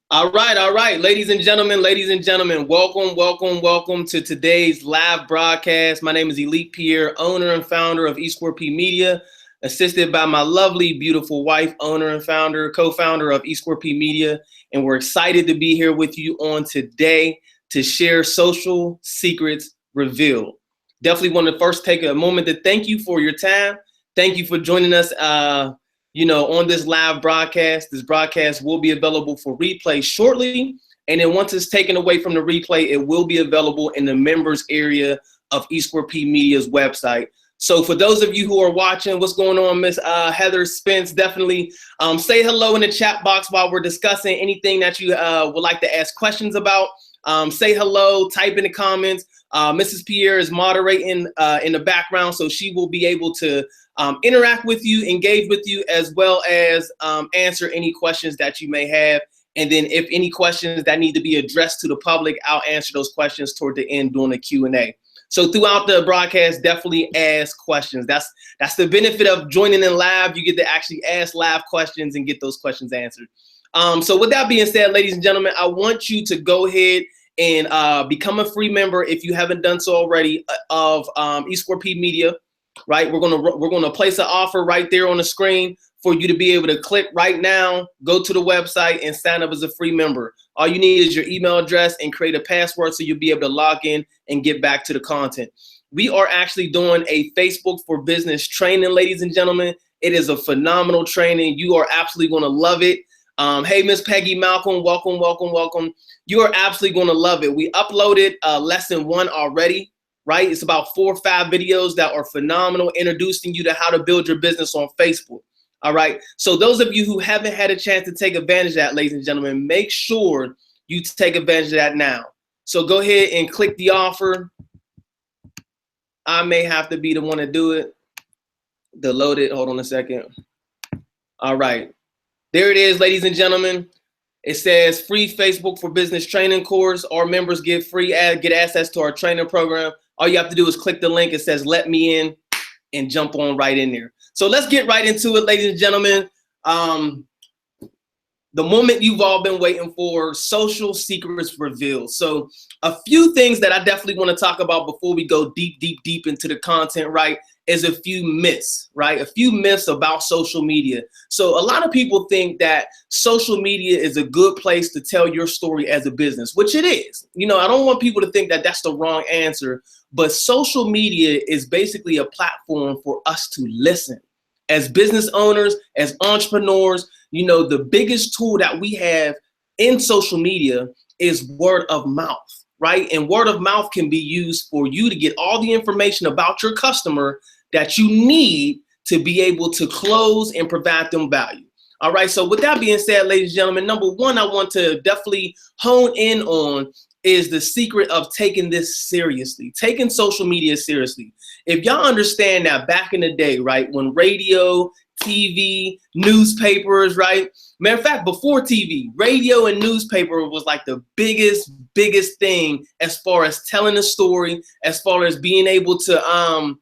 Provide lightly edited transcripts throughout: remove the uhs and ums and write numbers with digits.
All right, ladies and gentlemen, welcome to today's live broadcast. My name is Elite Pierre, owner and founder of E-Square-P Media, assisted by my lovely, beautiful wife, owner and founder, co-founder of E-Square-P Media, and we're excited to be here with you on today to share social secrets revealed. Definitely want to first take a moment to thank you for your time. Thank you for joining us on this live broadcast. This broadcast will be available for replay shortly. And then once it's taken away from the replay, it will be available in the members area of E-Square-P Media's website. So for those of you who are watching, what's going on, Miss Heather Spence? Definitely say hello in the chat box while we're discussing anything that you would like to ask questions about. Say hello, type in the comments. Mrs. Pierre is moderating in the background, so she will be able to interact with you, engage with you, as well as answer any questions that you may have. And then if any questions that need to be addressed to the public, I'll answer those questions toward the end during the Q&A. So throughout the broadcast, definitely ask questions. That's the benefit of joining in live. You get to actually ask live questions and get those questions answered. So with that being said, ladies and gentlemen, I want you to go ahead and become a free member if you haven't done so already of E-Square-P Media. Right, we're gonna place an offer right there on the screen for you to be able to click right now, go to the website and sign up as a free member. All you need is your email address and create a password so you'll be able to log in and get back to the content. We are actually doing a Facebook for Business training, ladies and gentlemen. It is a phenomenal training. You are absolutely gonna love it. Hey, Miss Peggy Malcolm, welcome. You are absolutely gonna love it. We uploaded lesson 1 already. Right? It's about 4 or 5 videos that are phenomenal, introducing you to how to build your business on Facebook. All right. So those of you who haven't had a chance to take advantage of that, ladies and gentlemen, make sure you take advantage of that now. So go ahead and click the offer. I may have to be the one to do it. Load it. Hold on a second. All right. There it is, ladies and gentlemen. It says free Facebook for Business training course. Our members get access to our training program. All you have to do is click the link. It says, let me in, and jump on right in there. So let's get right into it, ladies and gentlemen. The moment you've all been waiting for, social secrets revealed. So a few things that I definitely want to talk about before we go deep into the content, right, is a few myths, right? A few myths about social media. So a lot of people think that social media is a good place to tell your story as a business, which it is. You know, I don't want people to think that that's the wrong answer, but social media is basically a platform for us to listen. As business owners, as entrepreneurs, you know, the biggest tool that we have in social media is word of mouth, right? And word of mouth can be used for you to get all the information about your customer that you need to be able to close and provide them value. All right, so with that being said, ladies and gentlemen, number one I want to definitely hone in on is the secret of taking this seriously, taking social media seriously. If y'all understand that back in the day, right, when radio, TV, newspapers, right? Matter of fact, before TV, radio and newspaper was like the biggest thing as far as telling a story, as far as being able to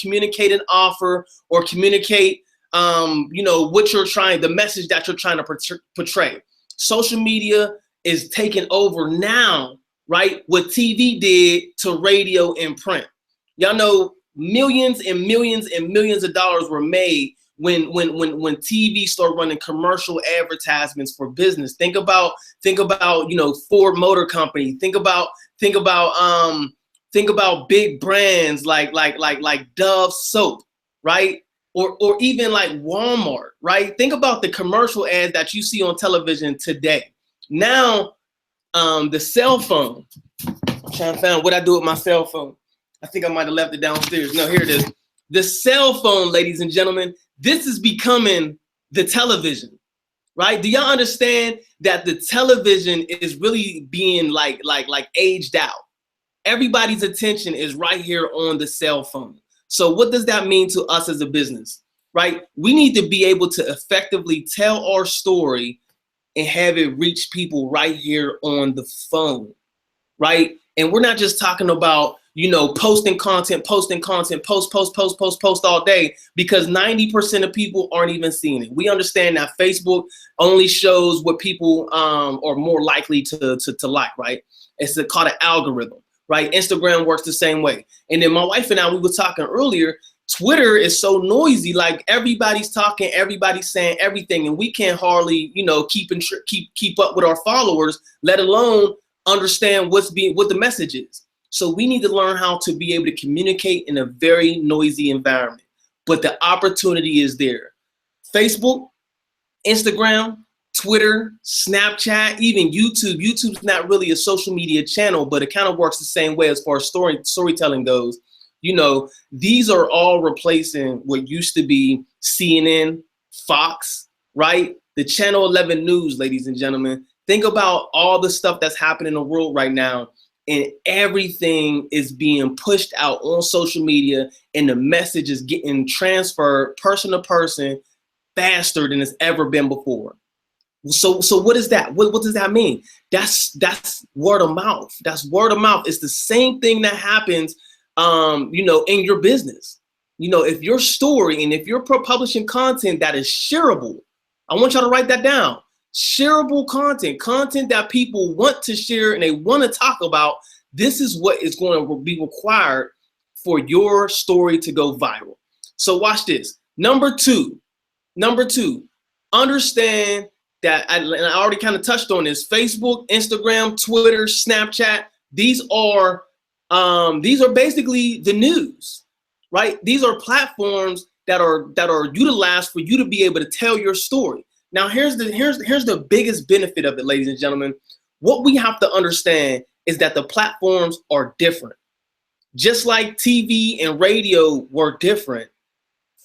communicate an offer or communicate what you're trying, the message that you're trying to portray. Social media is taking over now, right? What TV did to radio and print. Y'all know millions and millions of dollars were made when TV started running commercial advertisements for business. Think about Ford Motor Company. Think about big brands like Dove soap, right? Or even like Walmart, right? Think about the commercial ads that you see on television today. Now, the cell phone. I'm trying to find what I do with my cell phone. I think I might have left it downstairs. No, here it is. The cell phone, ladies and gentlemen, this is becoming the television, right? Do y'all understand that the television is really being like aged out? Everybody's attention is right here on the cell phone. So what does that mean to us as a business, right? We need to be able to effectively tell our story and have it reach people right here on the phone, right? And we're not just talking about, you know, posting content, post all day, because 90% of people aren't even seeing it. We understand that Facebook only shows what people are more likely to like, right? It's called an algorithm, right? Instagram works the same way. And then my wife and I, we were talking earlier, Twitter is so noisy, like everybody's talking, everybody's saying everything, and we can't hardly, you know, keep up with our followers, let alone understand what the message is. So we need to learn how to be able to communicate in a very noisy environment. But the opportunity is there. Facebook, Instagram, Twitter, Snapchat, even YouTube. YouTube's not really a social media channel, but it kind of works the same way as far as storytelling goes. You know, these are all replacing what used to be CNN, Fox, right? The Channel 11 News, ladies and gentlemen. Think about all the stuff that's happening in the world right now, and everything is being pushed out on social media, and the message is getting transferred person to person faster than it's ever been before. So what is that? What does that mean? That's word of mouth. That's word of mouth. It's the same thing that happens, you know, in your business. You know, if your story and if you're publishing content that is shareable, I want y'all to write that down. Shareable content that people want to share and they want to talk about. This is what is going to be required for your story to go viral. So watch this. Number two, understand that, I already kind of touched on this, Facebook, Instagram, Twitter, Snapchat, these are basically the news, right? These are platforms that are utilized for you to be able to tell your story. Now, here's the biggest benefit of it, ladies and gentlemen. What we have to understand is that the platforms are different. Just like TV and radio were different,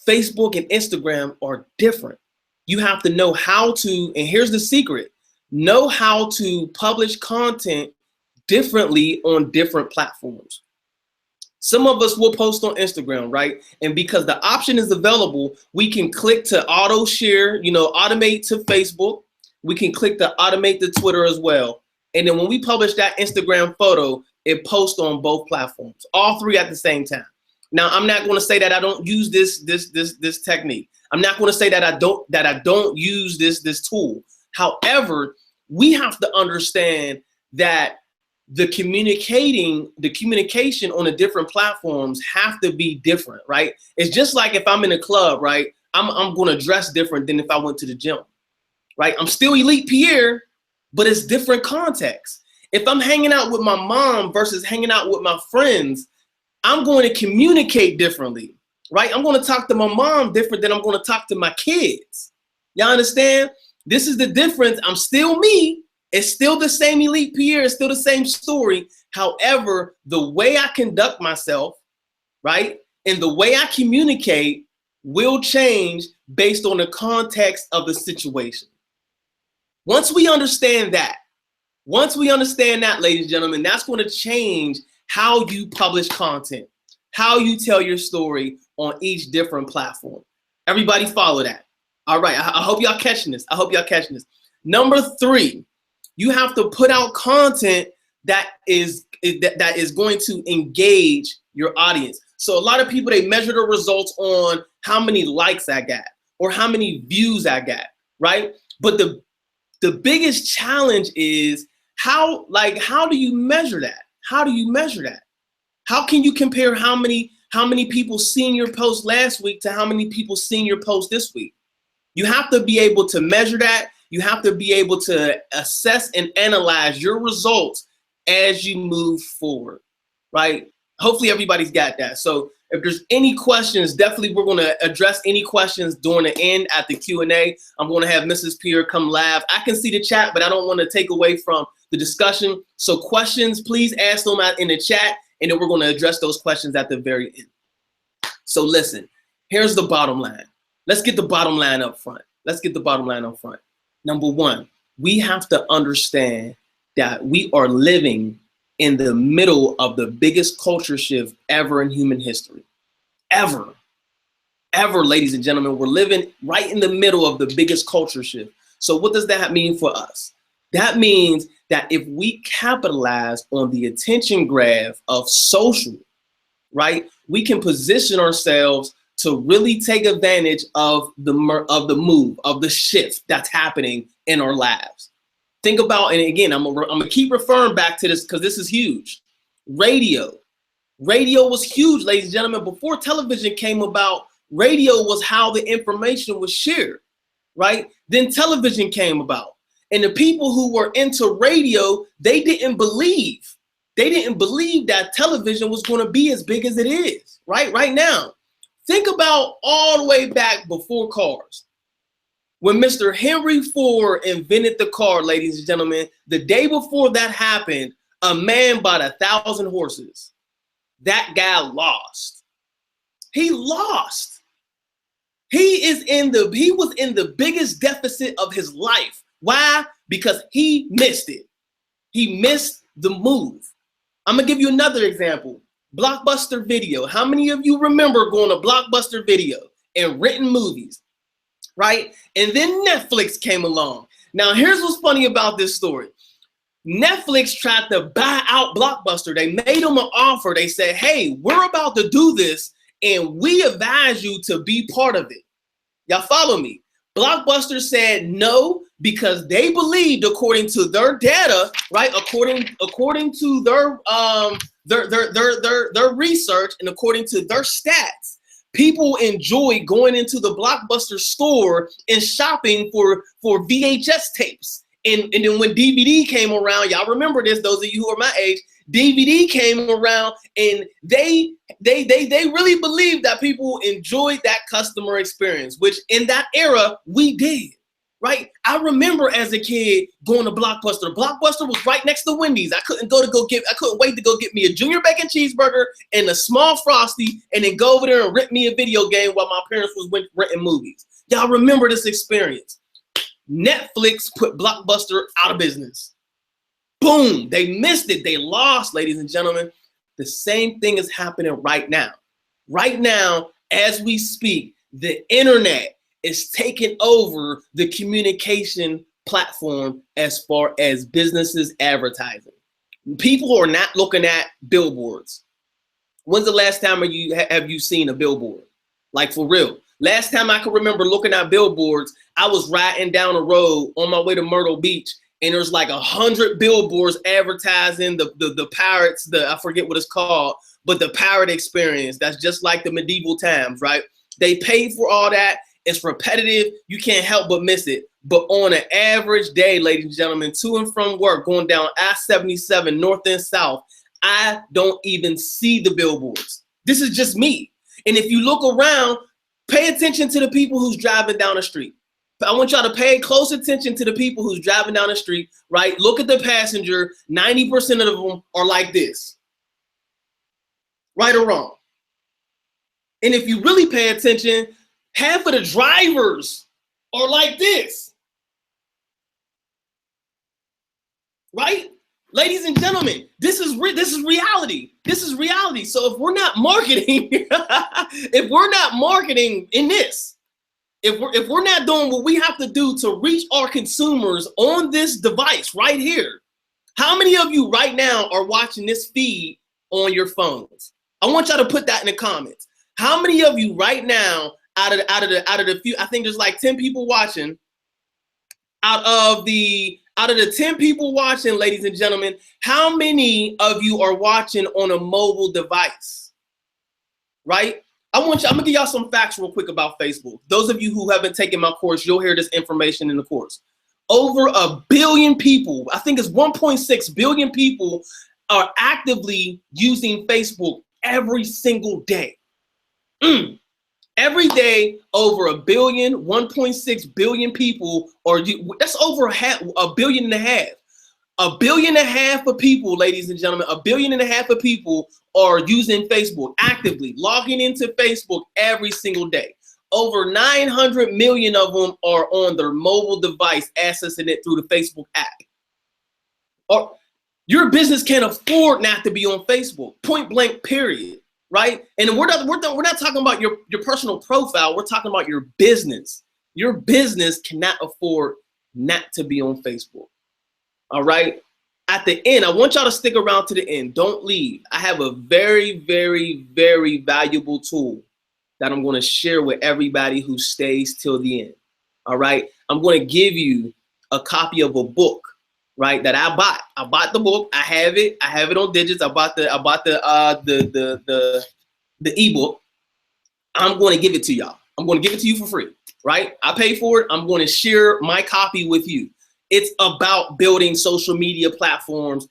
Facebook and Instagram are different. You have to know how to, and here's the secret, know how to publish content differently on different platforms. Some of us will post on Instagram, right? And because the option is available, we can click to auto share, you know, automate to Facebook. We can click to automate to Twitter as well. And then when we publish that Instagram photo, it posts on both platforms, all three at the same time. Now, I'm not going to say that I don't use this technique. I'm not going to say that I don't use this tool. However, we have to understand that the communication on the different platforms have to be different, right? It's just like if I'm in a club, right? I'm going to dress different than if I went to the gym, right? I'm still Elite Pierre, but it's different context. If I'm hanging out with my mom versus hanging out with my friends, I'm going to communicate differently, right? I'm going to talk to my mom different than I'm going to talk to my kids. Y'all understand? This is the difference. I'm still me. It's still the same Elite Pierre. It's still the same story. However, the way I conduct myself, right, and the way I communicate will change based on the context of the situation. Once we understand that, ladies and gentlemen, that's going to change how you publish content, how you tell your story on each different platform. Everybody follow that. All right, I hope y'all catching this. Number 3, you have to put out content that is going to engage your audience. So a lot of people, they measure the results on how many likes I got or how many views I got, right? But the biggest challenge is how do you measure that? How do you measure that? How can you compare how many people seen your post last week to how many people seen your post this week? You have to be able to measure that. You have to be able to assess and analyze your results as you move forward, right? Hopefully everybody's got that. So if there's any questions, definitely we're going to address any questions during the end at the Q&A. I'm going to have Mrs. Pierre come live. I can see the chat, but I don't want to take away from the discussion. So questions, please ask them out in the chat, and then we're going to address those questions at the very end. So listen, here's the bottom line. Let's get the bottom line up front. Number 1, we have to understand that we are living in the middle of the biggest culture shift ever in human history. Ever, ladies and gentlemen, we're living right in the middle of the biggest culture shift. So what does that mean for us? That means that if we capitalize on the attention graph of social, right, we can position ourselves to really take advantage of the move, of the shift that's happening in our lives. Think about, and again, I'm gonna keep referring back to this because this is huge. Radio was huge, ladies and gentlemen. Before television came about, radio was how the information was shared, right? Then television came about. And the people who were into radio, they didn't believe that television was going to be as big as it is, right now. Think about all the way back before cars. When Mr. Henry Ford invented the car, ladies and gentlemen, the day before that happened, a man bought 1,000 horses. That guy lost. He lost. He was in the biggest deficit of his life. Why? Because he missed it. He missed the move. I'm gonna give you another example. Blockbuster Video. How many of you remember going to Blockbuster Video and renting movies, right? And then Netflix came along. Now, here's what's funny about this story. Netflix tried to buy out Blockbuster. They made them an offer. They said, hey, we're about to do this, and we advise you to be part of it. Y'all follow me? Blockbuster said no, because they believed, according to their data, right? According to their research and according to their stats, people enjoy going into the Blockbuster store and shopping for VHS tapes. And then when DVD came around, y'all remember this, those of you who are my age, DVD came around, and they really believed that people enjoyed that customer experience, which in that era we did, right? I remember as a kid going to Blockbuster. Blockbuster was right next to Wendy's. I couldn't wait to go get me a junior bacon cheeseburger and a small Frosty, and then go over there and rent me a video game while my parents was renting movies. Y'all remember this experience? Netflix put Blockbuster out of business. Boom, they missed it. They lost, ladies and gentlemen. The same thing is happening right now. Right now, as we speak, the internet is taking over the communication platform as far as businesses advertising. People are not looking at billboards. When's the last time have you seen a billboard? Like, for real. Last time I can remember looking at billboards, I was riding down a road on my way to Myrtle Beach, and there's like 100 billboards advertising the pirates, I forget what it's called, but the pirate experience. That's just like the medieval times, right? They paid for all that. It's repetitive. You can't help but miss it. But on an average day, ladies and gentlemen, to and from work, going down I-77 north and south, I don't even see the billboards. This is just me. And if you look around, pay attention to the people who's driving down the street. I want y'all to pay close attention to the people who's driving down the street, right? Look at the passenger. 90% of them are like this. Right or wrong? And if you really pay attention, half of the drivers are like this. Right? Ladies and gentlemen, this is reality. This is reality. So if we're not marketing, if we're not marketing in this, if we're not doing what we have to do to reach our consumers on this device right here, how many of you right now are watching this feed on your phones? I want y'all to put that in the comments. How many of you right now, out of the few, I think there's like 10 people watching, out of the 10 people watching, ladies and gentlemen, how many of you are watching on a mobile device? Right? I'm gonna give y'all some facts real quick about Facebook. Those of you who haven't taken my course, you'll hear this information in the course. Over 1 billion people, I think it's 1.6 billion people, are actively using Facebook every single day. Every day, over 1 billion, 1.6 billion people that's over a billion and a half. 1.5 billion of people, ladies and gentlemen, 1.5 billion of people are using Facebook, actively logging into Facebook every single day. Over 900 million of them are on their mobile device, accessing it through the Facebook app. Or your business can't afford not to be on Facebook, point blank, period. Right? And we're not talking about your personal profile. We're talking about your business. Your business cannot afford not to be on Facebook. All right. at the end, I want y'all to stick around to the end. Don't leave. I have a very, very, very valuable tool that I'm going to share with everybody who stays till the end. All right. I'm going to give you a copy of a book, right, that I bought. I bought the book. I have it. I have it on digits. I bought the ebook. I'm going to give it to y'all. I'm going to give it to you for free, right? I pay for it. I'm going to share my copy with you. It's about building social media platforms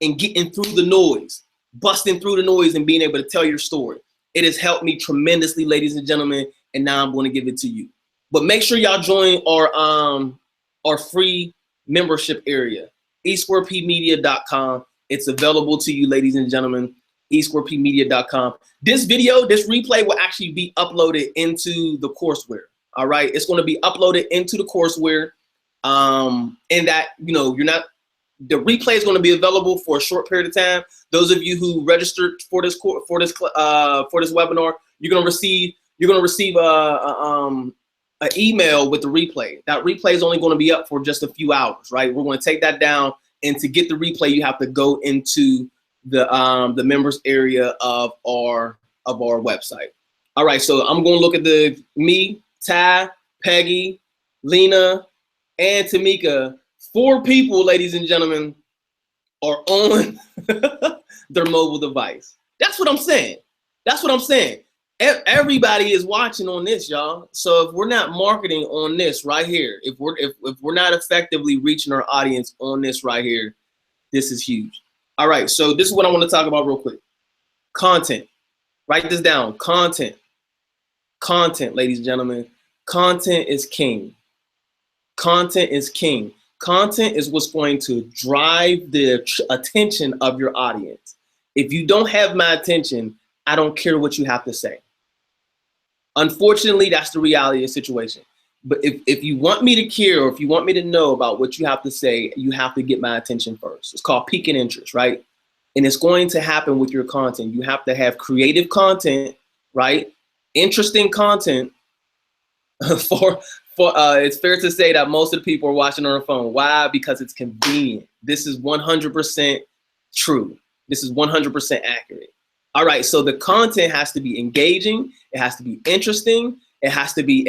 and getting through the noise, busting through the noise and being able to tell your story. It has helped me tremendously, ladies and gentlemen, and now I'm going to give it to you. But make sure y'all join our free membership area, esquarepmedia.com. It's available to you, ladies and gentlemen, esquarepmedia.com. This video, this replay will actually be uploaded into the courseware. All right, it's going to be uploaded into the courseware. And that, you know, the replay is going to be available for a short period of time. Those of you who registered for this webinar, you're going to receive an email with the replay. That replay is only going to be up for just a few hours, right? We're going to take that down, and to get the replay, you have to go into the members area of our website. All right, so I'm going to look at me, Ty, Peggy, Lena, and Tamika. 4 people, ladies and gentlemen, are on their mobile device. That's what I'm saying. That's what I'm saying. Everybody is watching on this, y'all. So if we're not marketing on this right here, if we're not effectively reaching our audience on this right here, this is huge. All right, so this is what I want to talk about real quick. Content. Write this down. Content. Content, ladies and gentlemen. Content is king. Content is king. Content is what's going to drive the attention of your audience. If you don't have my attention, I don't care what you have to say. Unfortunately, that's the reality of the situation. But if you want me to care, or if you want me to know about what you have to say, you have to get my attention first. It's called piquing interest, right? And it's going to happen with your content. You have to have creative content, right? Interesting content. It's fair to say that most of the people are watching on their phone. Why? Because it's convenient. This is 100% true. This is 100% accurate. All right, so the content has to be engaging. It has to be interesting. It has to be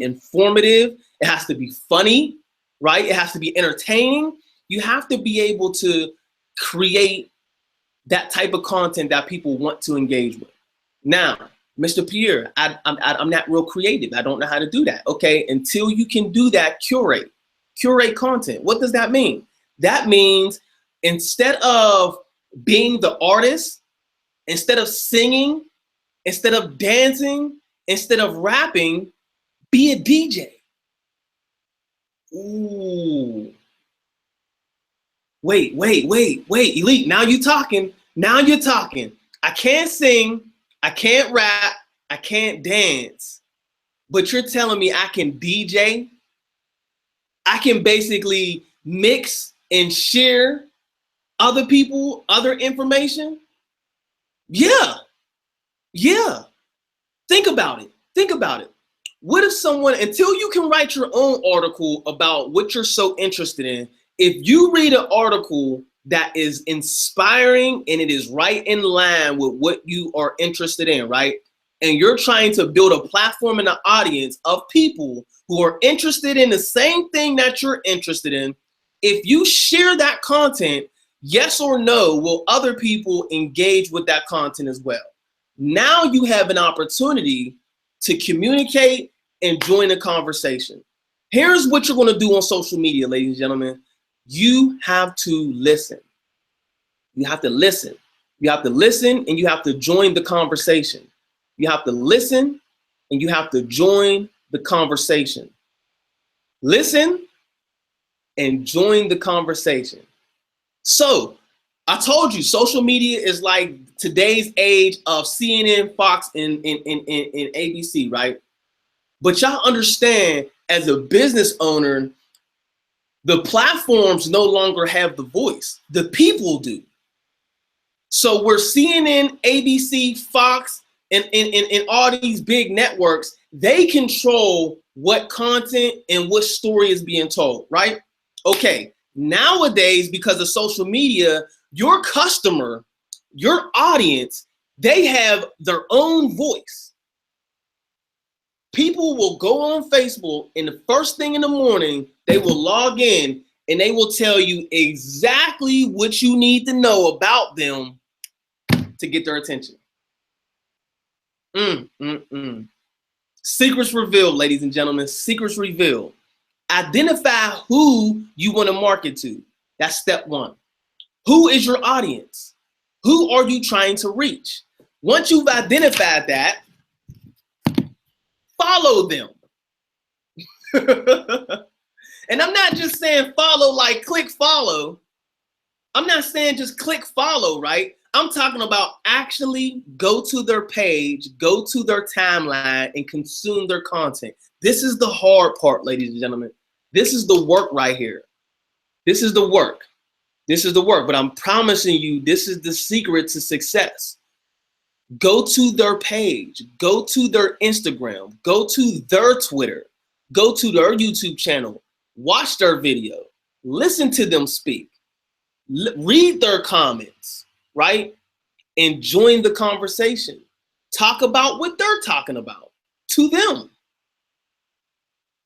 informative. It has to be funny, right? It has to be entertaining. You have to be able to create that type of content that people want to engage with. Now, Mr. Pierre, I'm not real creative. I don't know how to do that. Okay, until you can do that, curate content. What does that mean? That means instead of being the artist, instead of singing, instead of dancing, instead of rapping, be a DJ. Ooh. Wait, Elite, now you're talking. Now you're talking. I can't sing, I can't rap, I can't dance, but you're telling me I can DJ? I can basically mix and share other people, other information? Yeah. Think about it. What if someone, until you can write your own article about what you're so interested in, if you read an article that is inspiring and it is right in line with what you are interested in, right? And you're trying to build a platform and an audience of people who are interested in the same thing that you're interested in, if you share that content, yes or no, will other people engage with that content as well? Now you have an opportunity to communicate and join the conversation. Here's what you're going to do on social media, ladies and gentlemen. You have to listen. You have to listen. You have to listen and you have to join the conversation. You have to listen and you have to join the conversation. Listen and join the conversation. So I told you, social media is like today's age of CNN, Fox, and ABC, right? But y'all understand, as a business owner, the platforms no longer have the voice. The people do. So we're CNN, ABC, Fox, and all these big networks, they control what content and what story is being told, right? Okay, Nowadays, because of social media, your customer, your audience, they have their own voice. People will go on Facebook, and the first thing in the morning, they will log in and they will tell you exactly what you need to know about them to get their attention. Secrets revealed, ladies and gentlemen. Secrets revealed. Identify who you want to market to. That's step one. Who is your audience? Who are you trying to reach? Once you've identified that, follow them. And I'm not just saying follow like click follow. I'm not saying just click follow, right? I'm talking about actually go to their page, go to their timeline, and consume their content. This is the hard part, ladies and gentlemen. This is the work right here. This is the work. This is the work, but I'm promising you, this is the secret to success. Go to their page, go to their Instagram, go to their Twitter, go to their YouTube channel, watch their video, listen to them speak, read their comments, right? And join the conversation. Talk about what they're talking about to them.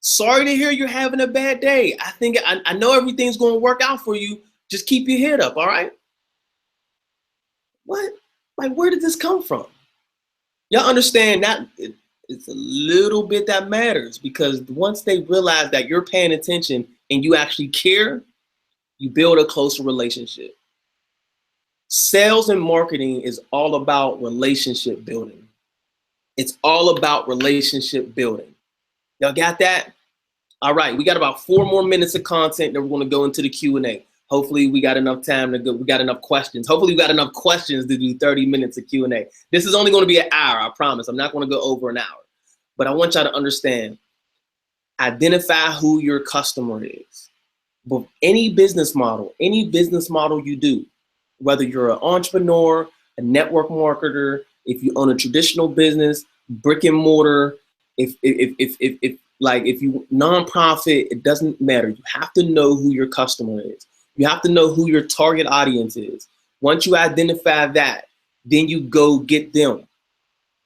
Sorry to hear you're having a bad day. I know everything's going to work out for you. Just keep your head up, all right? What? Like, where did this come from? Y'all understand that it's a little bit that matters, because once they realize that you're paying attention and you actually care, you build a closer relationship. Sales and marketing is all about relationship building. It's all about relationship building. Y'all got that? All right, we got about 4 more minutes of content, then we're going to go into the Q&A. Hopefully we got enough time to go. We got enough questions. Hopefully we got enough questions to do 30 minutes of Q&A. This is only going to be an hour, I promise. I'm not going to go over an hour. But I want y'all to understand, identify who your customer is. But any business model you do, whether you're an entrepreneur, a network marketer, if you own a traditional business, brick and mortar, if you nonprofit, it doesn't matter. You have to know who your customer is. You have to know who your target audience is. Once you identify that, then you go get them.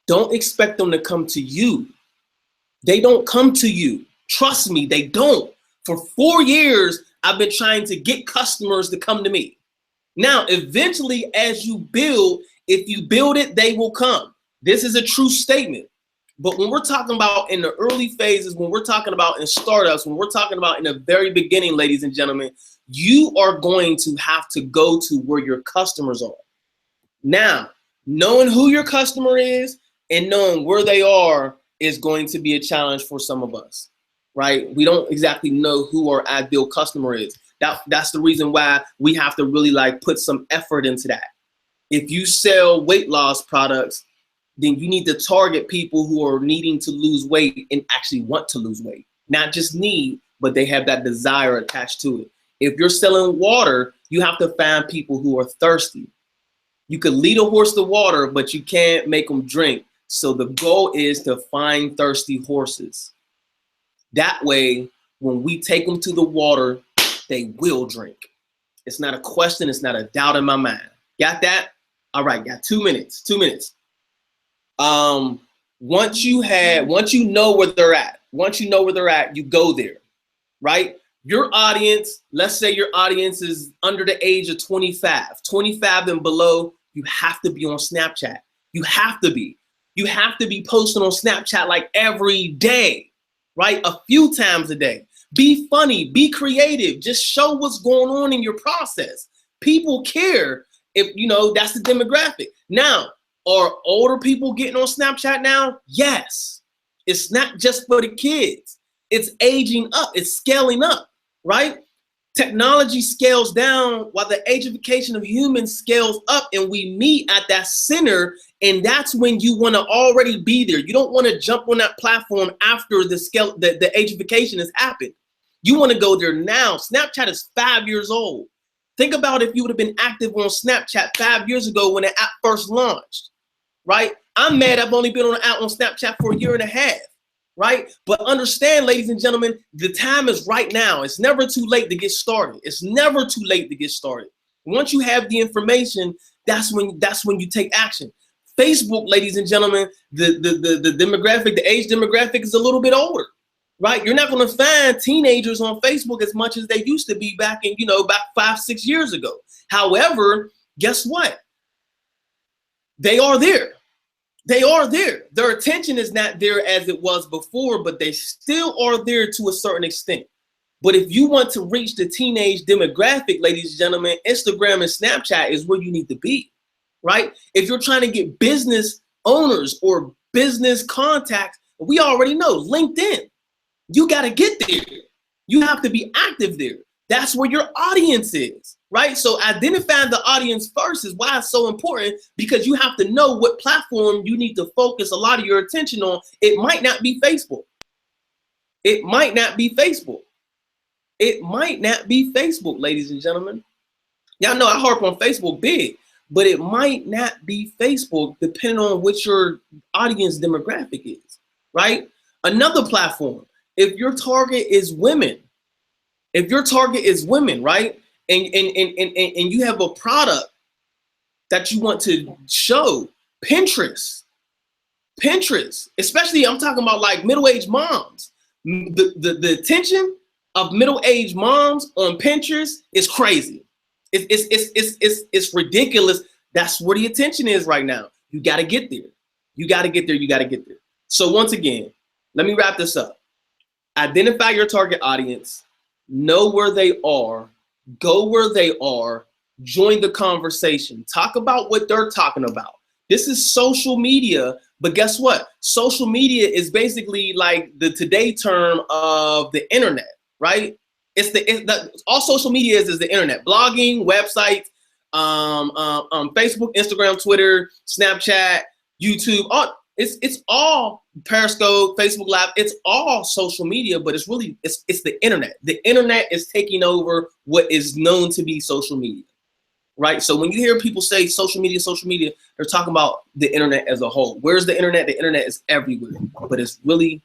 Don't expect them to come to you. They don't come to you. Trust me, they don't. For 4 years, I've been trying to get customers to come to me. Now, eventually, as you build, if you build it, they will come. This is a true statement. But when we're talking about in the early phases, when we're talking about in startups, when we're talking about in the very beginning, ladies and gentlemen, you are going to have to go to where your customers are. Now, knowing who your customer is and knowing where they are is going to be a challenge for some of us, right? We don't exactly know who our ideal customer is. That's the reason why we have to really put some effort into that. If you sell weight loss products, then you need to target people who are needing to lose weight and actually want to lose weight. Not just need, but they have that desire attached to it. If you're selling water, you have to find people who are thirsty. You could lead a horse to water, but you can't make them drink. So the goal is to find thirsty horses. That way, when we take them to the water, they will drink. It's not a question. It's not a doubt in my mind. Got that? All right, got 2 minutes. 2 minutes. Once you know where they're at, you go there, right? Your audience, let's say your audience is under the age of 25 and below, you have to be on Snapchat. You have to be posting on Snapchat every day, right? A few times a day. Be funny, be creative, just show what's going on in your process. People care if, that's the demographic. Now, are older people getting on Snapchat now? Yes. It's not just for the kids. It's aging up. It's scaling up, right? Technology scales down while the ageification of humans scales up, and we meet at that center, and that's when you want to already be there. You don't want to jump on that platform after the ageification has happened. You want to go there now. Snapchat is 5 years old. Think about if you would have been active on Snapchat 5 years ago when the app first launched. Right? I'm mad I've only been on the app on Snapchat for 1.5 years. right? But understand, ladies and gentlemen, the time is right now. It's never too late to get started. It's never too late to get started. Once you have the information, that's when you take action. Facebook, ladies and gentlemen, the demographic, the age demographic is a little bit older, right? You're not going to find teenagers on Facebook as much as they used to be back in, back 5-6 years ago. However, guess what? They are there. They are there. Their attention is not there as it was before, but they still are there to a certain extent. But if you want to reach the teenage demographic, ladies and gentlemen, Instagram and Snapchat is where you need to be, right? If you're trying to get business owners or business contacts, we already know LinkedIn. You got to get there. You have to be active there. That's where your audience is, right? So identifying the audience first is why it's so important, because you have to know what platform you need to focus a lot of your attention on. It might not be Facebook. It might not be Facebook. It might not be Facebook, ladies and gentlemen. Y'all know I harp on Facebook big, but it might not be Facebook depending on what your audience demographic is, right? Another platform, if your target is women, right? And you have a product that you want to show, Pinterest, especially I'm talking about like middle-aged moms. The attention of middle-aged moms on Pinterest is crazy. It's ridiculous. That's where the attention is right now. You got to get there. You got to get there. You got to get there. So once again, let me wrap this up. Identify your target audience, know where they are, go where they are, join the conversation, talk about what they're talking about. This is social media, but guess what? Social media is basically like the today term of the internet, right? All social media is the internet. Blogging, websites, Facebook, Instagram, Twitter, Snapchat, YouTube. It's all Periscope, Facebook Live. It's all social media, but it's really it's the internet. The internet is taking over what is known to be social media, right? So when you hear people say social media, they're talking about the internet as a whole. Where's the internet? The internet is everywhere, but it's really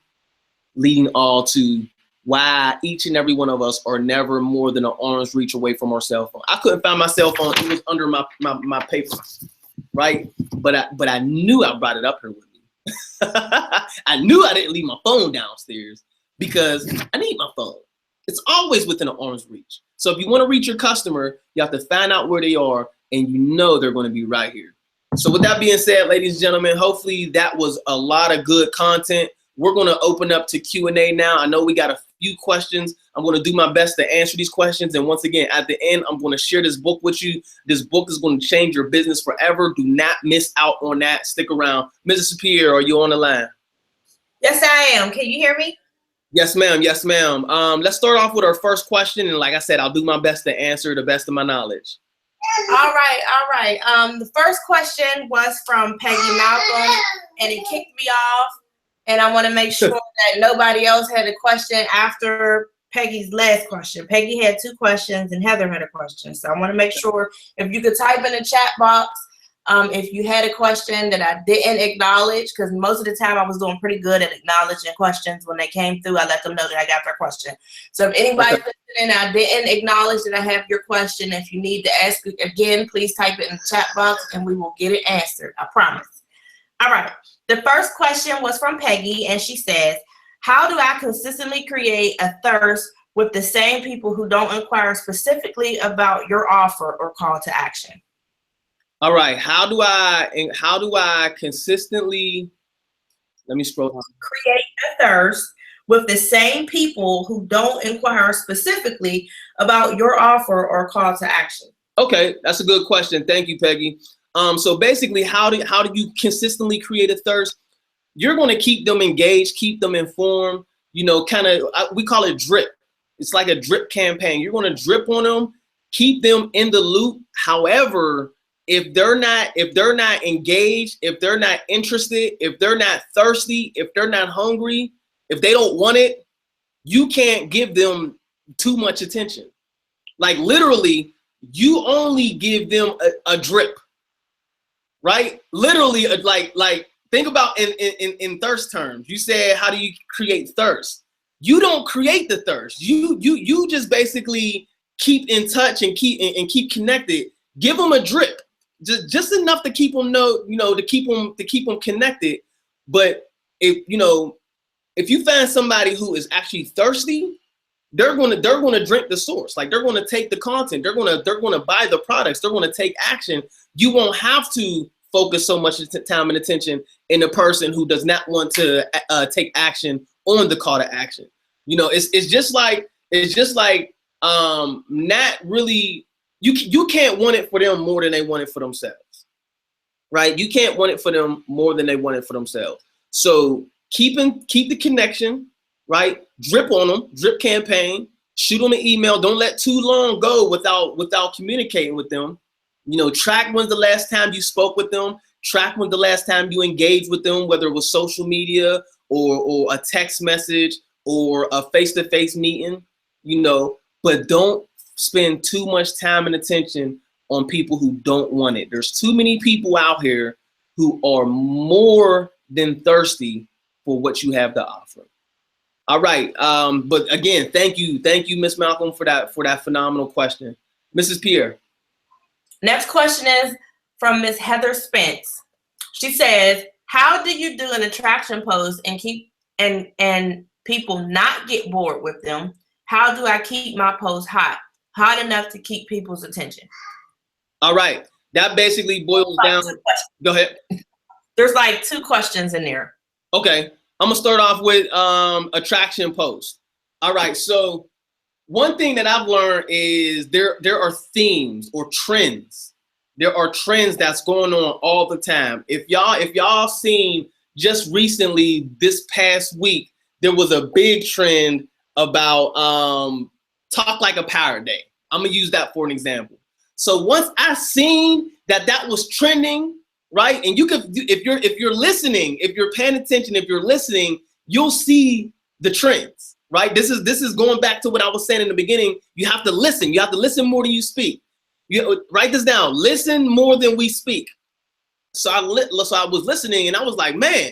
leading all to why each and every one of us are never more than an arm's reach away from our cell phone. I couldn't find my cell phone. It was under my paper, right? But I knew I brought it up here with me. I knew I didn't leave my phone downstairs because I need my phone. It's always within an arm's reach. So if you want to reach your customer, you have to find out where they are, and you know they're going to be right here. So with that being said, ladies and gentlemen, hopefully that was a lot of good content. We're going to open up to Q&A now. I know we got a few questions. I'm going to do my best to answer these questions. And once again, at the end, I'm going to share this book with you. This book is going to change your business forever. Do not miss out on that. Stick around. Mrs. Pierre, are you on the line? Yes, I am. Can you hear me? Yes, ma'am. Yes, ma'am. Let's start off with our first question. And like I said, I'll do my best to answer the best of my knowledge. All right. The first question was from Peggy Malcolm, and it kicked me off. And I want to make sure that nobody else had a question after Peggy's last question. Peggy had 2 questions and Heather had a question. So I want to make sure if you could type in the chat box if you had a question that I didn't acknowledge, because most of the time I was doing pretty good at acknowledging questions. When they came through, I let them know that I got their question. So if anybody's listening, I didn't acknowledge that I have your question. If you need to ask it again, please type it in the chat box and we will get it answered. I promise. All right. The first question was from Peggy, and she says, how do I consistently create a thirst with the same people who don't inquire specifically about your offer or call to action? All right. How do I consistently, let me scroll down. Create a thirst with the same people who don't inquire specifically about your offer or call to action? Okay, that's a good question. Thank you, Peggy. So basically, how do you consistently create a thirst? You're going to keep them engaged, keep them informed, we call it drip. It's like a drip campaign. You're going to drip on them, keep them in the loop. However, if they're not engaged, if they're not interested, if they're not thirsty, if they're not hungry, if they don't want it, you can't give them too much attention. Like literally, you only give them a drip. Right? Literally, like think about in thirst terms. You said, how do you create thirst? You don't create the thirst. You just basically keep in touch and keep connected. Give them a drip, just enough to keep them to keep them connected. But if you find somebody who is actually thirsty, they're gonna drink the source. Like, they're gonna take the content. They're gonna buy the products. They're gonna take action. You won't have to focus so much time and attention in a person who does not want to take action on the call to action. It's just like not really. You can't want it for them more than they want it for themselves, right? You can't want it for them more than they want it for themselves. So keep the connection, right? Drip on them, drip campaign, shoot them an email. Don't let too long go without communicating with them. Track when's the last time you spoke with them. Track when's the last time you engaged with them, whether it was social media or a text message or a face-to-face meeting, but don't spend too much time and attention on people who don't want it. There's too many people out here who are more than thirsty for what you have to offer. All right. But again, thank you, Ms. Malcolm, for that phenomenal question. Mrs. Pierre. Next question is from Ms. Heather Spence. She says, how do you do an attraction post and keep and people not get bored with them? How do I keep my post hot enough to keep people's attention? All right. That basically boils down. Go ahead. There's like 2 questions in there. Okay. I'm gonna start off with attraction posts. All right. So one thing that I've learned is there are themes or trends. There are trends that's going on all the time. If y'all seen just recently this past week, there was a big trend about talk like a pirate day. I'm gonna use that for an example. So once I seen that was trending, right? And you could, if you're listening, if you're paying attention, if you're listening, you'll see the trends, right? This is going back to what I was saying in the beginning. You have to listen. You have to listen more than you speak. Write this down. Listen more than we speak. So I was listening, and I was like, man,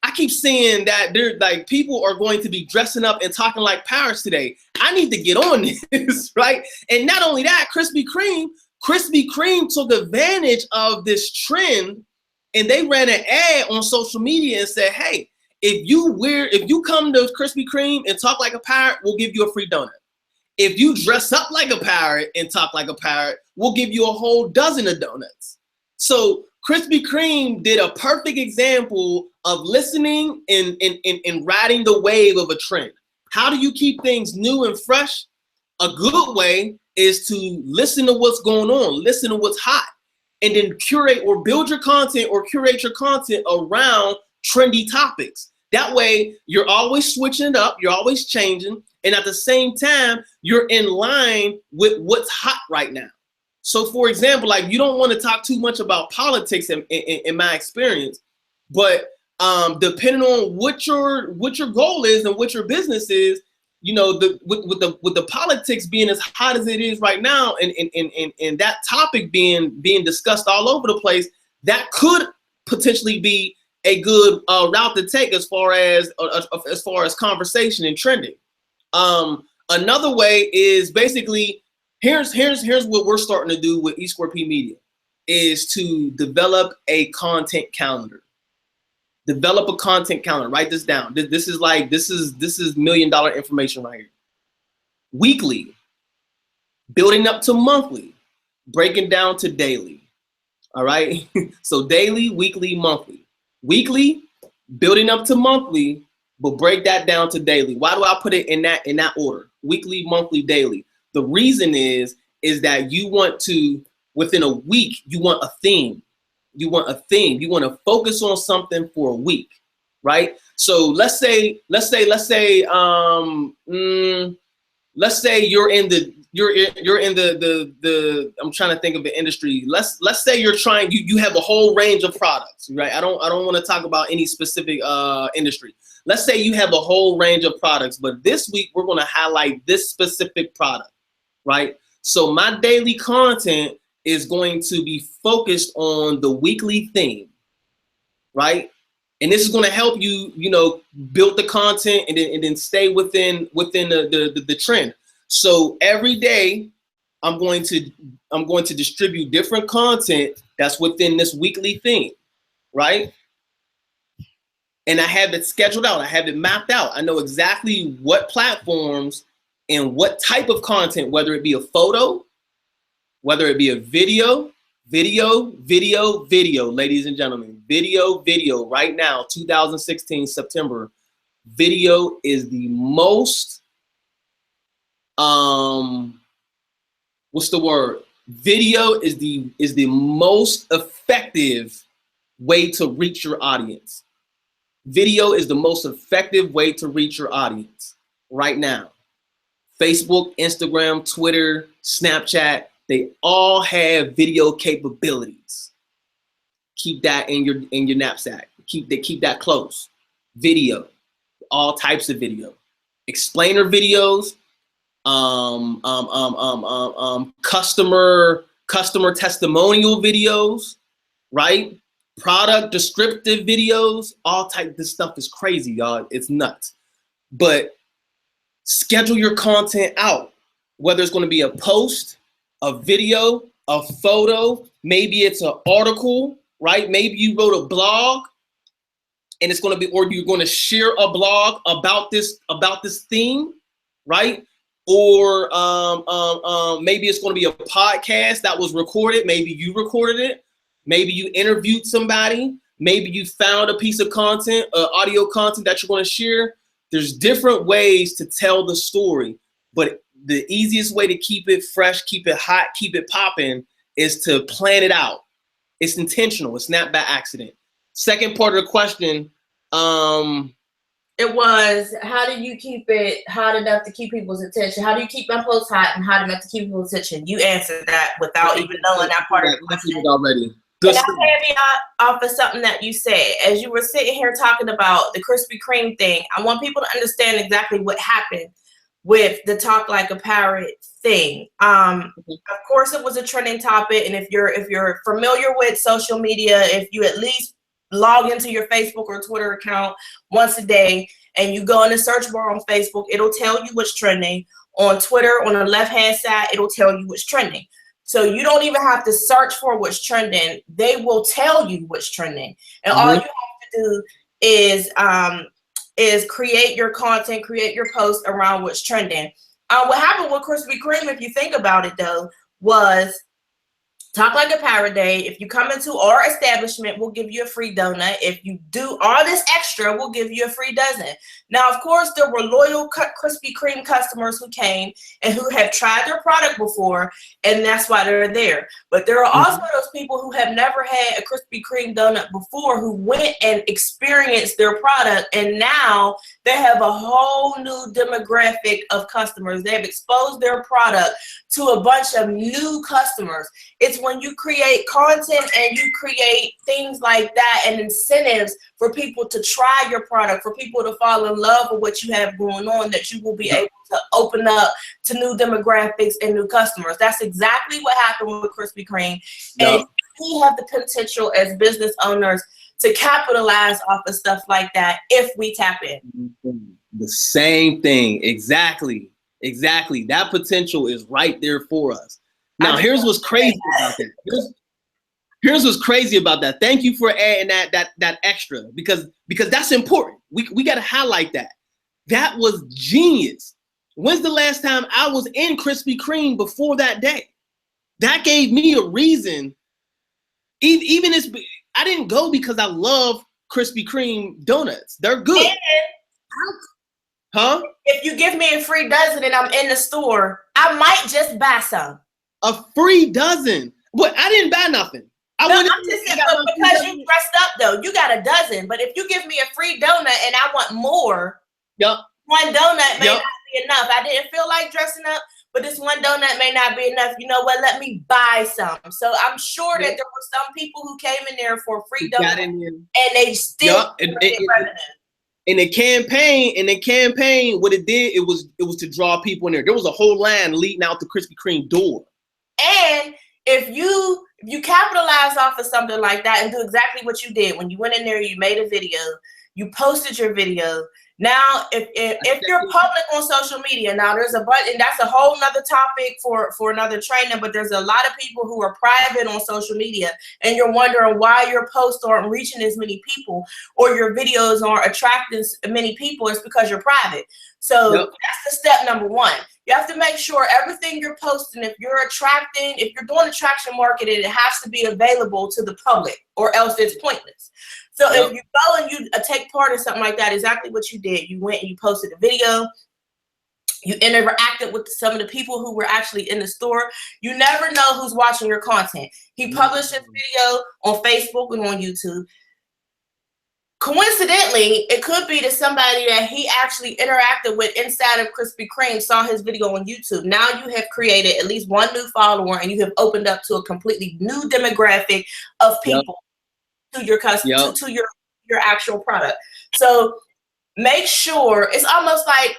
I keep seeing that there, like, people are going to be dressing up and talking like pirates today. I need to get on this, right? And not only that, Krispy Kreme took advantage of this trend, and they ran an ad on social media and said, hey, if you come to Krispy Kreme and talk like a pirate, we'll give you a free donut. If you dress up like a pirate and talk like a pirate, we'll give you a whole dozen of donuts. So Krispy Kreme did a perfect example of listening and riding the wave of a trend. How do you keep things new and fresh? A good way is to listen to what's going on, listen to what's hot, and then curate or build your content or curate your content around trendy topics. That way, you're always switching it up, you're always changing, and at the same time, you're in line with what's hot right now. So for example, like, you don't want to talk too much about politics in my experience, but depending on what your goal is and what your business is, with the politics being as hot as it is right now, and that topic being discussed all over the place, that could potentially be a good route to take as far as conversation and trending. Another way is basically, here's what we're starting to do with E2P Media, is to develop a content calendar. Develop a content calendar. Write this down. This is $1 million information right here. Weekly, building up to monthly, breaking down to daily. All right. So daily, weekly, monthly. Weekly, building up to monthly, but break that down to daily. Why do I put it in that order? Weekly, monthly, daily. The reason is that you want to, within a week, you want a theme. You want a theme. You want to focus on something for a week, right? So let's say you're in the I'm trying to think of the industry. Let's say you have a whole range of products, right? I don't want to talk about any specific industry. Let's say you have a whole range of products, but this week we're going to highlight this specific product, right? So my daily content is going to be focused on the weekly theme, right? And this is going to help you, build the content and then stay within the trend. So every day I'm going to distribute different content that's within this weekly theme, right? And I have it scheduled out. I have it mapped out. I know exactly what platforms and what type of content, whether it be a photo, whether it be a video, ladies and gentlemen, video right now, 2016, September, video is the most, what's the word? Video is the most effective way to reach your audience. Video is the most effective way to reach your audience right now. Facebook, Instagram, Twitter, Snapchat, they all have video capabilities. Keep that in your knapsack. Keep that close. Video, all types of video. Explainer videos, customer testimonial videos, right? Product descriptive videos, all type. This stuff is crazy, y'all. It's nuts. But schedule your content out, whether it's going to be a post, a video, a photo, maybe it's an article, right? Maybe you wrote a blog and it's going to be, or you're going to share a blog about this theme, right? Or maybe it's going to be a podcast that was recorded. Maybe you recorded it. Maybe you interviewed somebody. Maybe you found a piece of content, audio content that you're going to share. There's different ways to tell the story, but the easiest way to keep it fresh, keep it hot, keep it popping is to plan it out. It's intentional. It's not by accident. Second part of the question. It was, how do you keep it hot enough to keep people's attention? How do you keep my post hot and hot enough to keep people's attention? You answered that without even knowing that part of the question. Already. Can I carry off of something that you said? As you were sitting here talking about the Krispy Kreme thing, I want people to understand exactly what happened with the Talk Like a Parrot thing. Of course, it was a trending topic, and if you're familiar with social media, if you at least log into your Facebook or Twitter account once a day, and you go in the search bar on Facebook, it'll tell you what's trending. On Twitter, on the left-hand side, it'll tell you what's trending. So you don't even have to search for what's trending. They will tell you what's trending. And all you have to do is create your content, create your post around what's trending. What happened with Krispy Kreme, if you think about it though, was Talk Like a Parrot Day. If you come into our establishment, we'll give you a free donut. If you do all this extra, we'll give you a free dozen. Now, of course, there were loyal Krispy Kreme customers who came and who have tried their product before, and that's why they're there. But there are also those people who have never had a Krispy Kreme donut before who went and experienced their product, and now they have a whole new demographic of customers. They've exposed their product to a bunch of new customers. It's when you create content and you create things like that and incentives for people to try your product, for people to fall in love with what you have going on, that you will be able to open up to new demographics and new customers. That's exactly what happened with Krispy Kreme. And we have the potential as business owners to capitalize off of stuff like that if we tap in. The same thing. Exactly. That potential is right there for us. Now, here's what's crazy about that. Here's what's crazy about that. Thank you for adding that extra because that's important. We got to highlight that. That was genius. When's the last time I was in Krispy Kreme before that day? That gave me a reason. Even if I didn't go because I love Krispy Kreme donuts. They're good. Huh? If you give me a free dozen and I'm in the store, I might just buy some. A free dozen? But I didn't buy nothing. I'm just saying, because you dressed up though, you got a dozen. But if you give me a free donut and I want more, one donut may not be enough. I didn't feel like dressing up, but this one donut may not be enough. You know what? Let me buy some. So I'm sure that there were some people who came in there for a free donut and they still in the campaign, what it did, it was to draw people in there. There was a whole line leading out the Krispy Kreme door. And if you you capitalize off of something like that and do exactly what you did when you went in there, you made a video, you posted your video. Now, if you're public on social media, now there's a bunch, and that's a whole nother topic for another training, but there's a lot of people who are private on social media, and you're wondering why your posts aren't reaching as many people or your videos aren't attracting many people. It's because you're private. So that's the step number one. You have to make sure everything you're posting, if you're doing attraction marketing, it has to be available to the public, or else it's pointless. So if you go and you take part in something like that, exactly what you did, you went and you posted a video, you interacted with some of the people who were actually in the store. You never know who's watching your content. He published his video on Facebook and on YouTube. Coincidentally, it could be that somebody that he actually interacted with inside of Krispy Kreme saw his video on YouTube. Now you have created at least one new follower, and you have opened up to a completely new demographic of people. To your customer, to your actual product. So make sure, it's almost like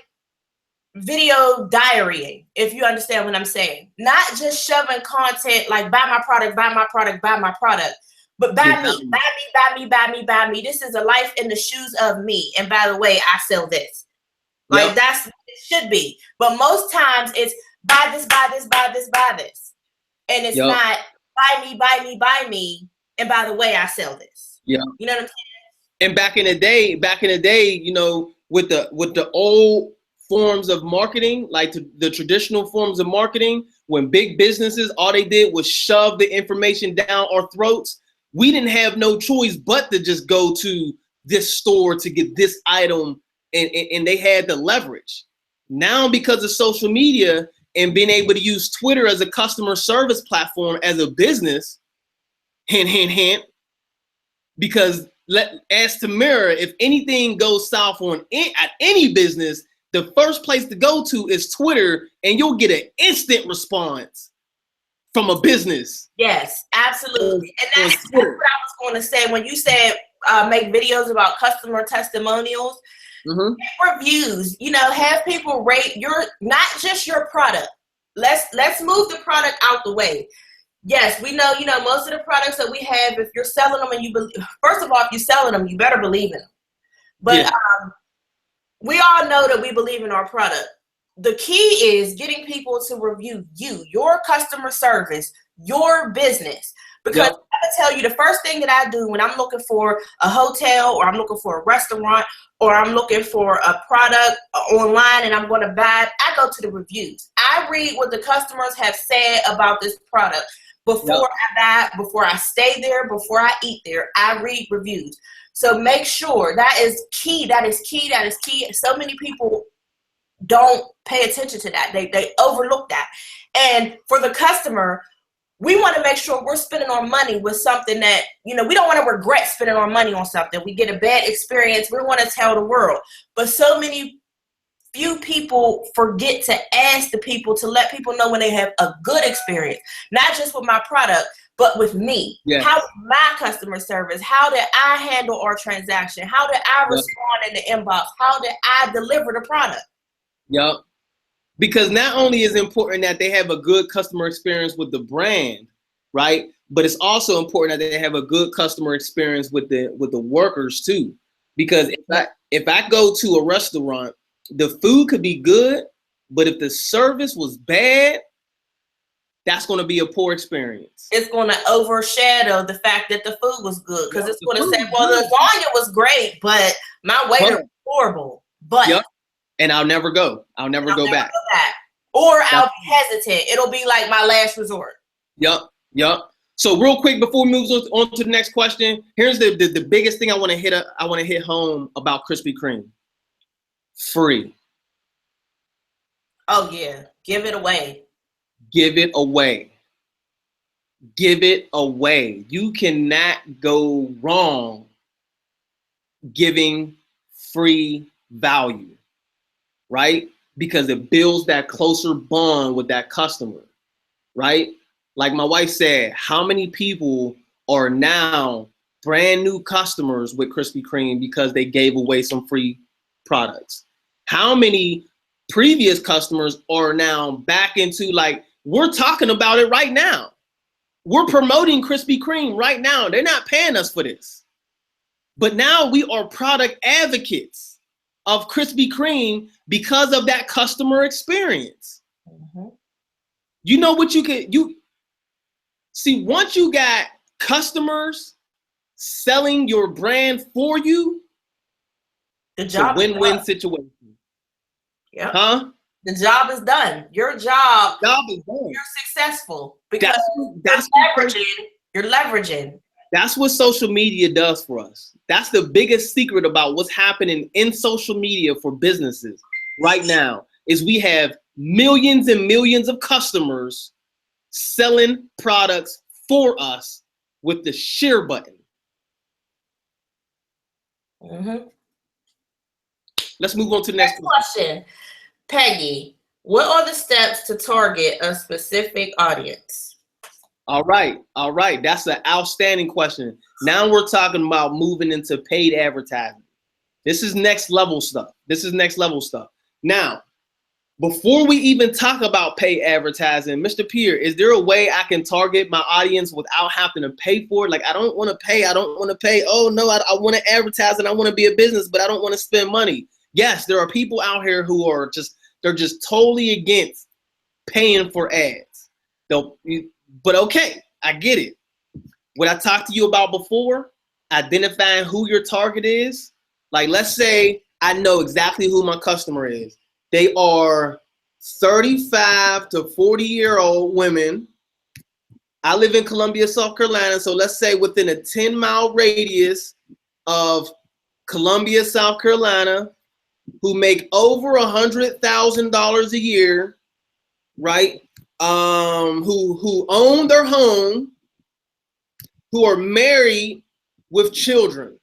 video diarying, if you understand what I'm saying. Not just shoving content like buy my product, buy my product, buy my product, but buy me, buy me, buy me, buy me, buy me. This is a life in the shoes of me. And by the way, I sell this. Like that's what it should be. But most times it's buy this, buy this, buy this, buy this. And it's not buy me, buy me, buy me. And by the way, I sell this. Yeah. You know what I'm saying? And back in the day, you know, with the old forms of marketing, like the traditional forms of marketing, when big businesses, all they did was shove the information down our throats, we didn't have no choice but to just go to this store to get this item, and they had the leverage. Now, because of social media and being able to use Twitter as a customer service platform as a business, hint, hint, hint, because as to mirror, if anything goes south at any business, the first place to go to is Twitter, and you'll get an instant response from a business. Yes, absolutely. And that's what I was going to say. When you said make videos about customer testimonials, reviews, you know, have people rate not just your product. Let's move the product out the way. Yes, we know, you know, most of the products that we have, if you're selling them and you believe, first of all, if you're selling them, you better believe in them. But we all know that we believe in our product. The key is getting people to review your customer service, your business. Because I'm going to tell you, the first thing that I do when I'm looking for a hotel, or I'm looking for a restaurant, or I'm looking for a product online and I'm going to buy it, I go to the reviews. I read what the customers have said about this product. Before I buy, before I stay there, before I eat there, I read reviews. So make sure that is key. That is key. That is key. So many people don't pay attention to that. They overlook that. And for the customer, we want to make sure we're spending our money with something that, you know, we don't want to regret spending our money on something. We get a bad experience. We want to tell the world. But few people forget to ask the people, to let people know when they have a good experience, not just with my product, but with me. How my customer service, how did I handle our transaction? How did I respond in the inbox? How did I deliver the product? Because not only is it important that they have a good customer experience with the brand, right? But it's also important that they have a good customer experience with the workers too. Because if I go to a restaurant, the food could be good, but if the service was bad, that's going to be a poor experience. It's going to overshadow the fact that the food was good, because it's going to say, well, the lasagna was great, but my waiter was horrible. But and I'll never go. I'll never go back. Or I'll be hesitant. It'll be like my last resort. So real quick before we move on to the next question, here's the biggest thing I want to hit home about Krispy Kreme. Free. Oh yeah, give it away. Give it away. Give it away. You cannot go wrong giving free value, right? Because it builds that closer bond with that customer, right? Like my wife said, how many people are now brand new customers with Krispy Kreme because they gave away some free products? How many previous customers are now back into, like, we're talking about it right now. We're promoting Krispy Kreme right now. They're not paying us for this. But now we are product advocates of Krispy Kreme because of that customer experience. Mm-hmm. You know what you see, once you got customers selling your brand for you, the job it's a win-win situation. Yeah. Huh? The job is done. Your job is done. You're successful because you're leveraging. That's what social media does for us. That's the biggest secret about what's happening in social media for businesses right now is we have millions and millions of customers selling products for us with the share button. Mm-hmm. Let's move on to the next question. Peggy, what are the steps to target a specific audience? All right. That's an outstanding question. Now we're talking about moving into paid advertising. This is next level stuff. Now, before we even talk about paid advertising, Mr. Pierre, is there a way I can target my audience without having to pay for it? Like, I don't want to pay. Oh, no, I want to advertise and I want to be a business, but I don't want to spend money. Yes, there are people out here who are they're just totally against paying for ads. But okay, I get it. What I talked to you about before, identifying who your target is. Like, let's say I know exactly who my customer is. They are 35 to 40-year-old women. I live in Columbia, South Carolina. So let's say within a 10-mile radius of Columbia, South Carolina, who make over $100,000 a year, right? Who own their home, who are married with children.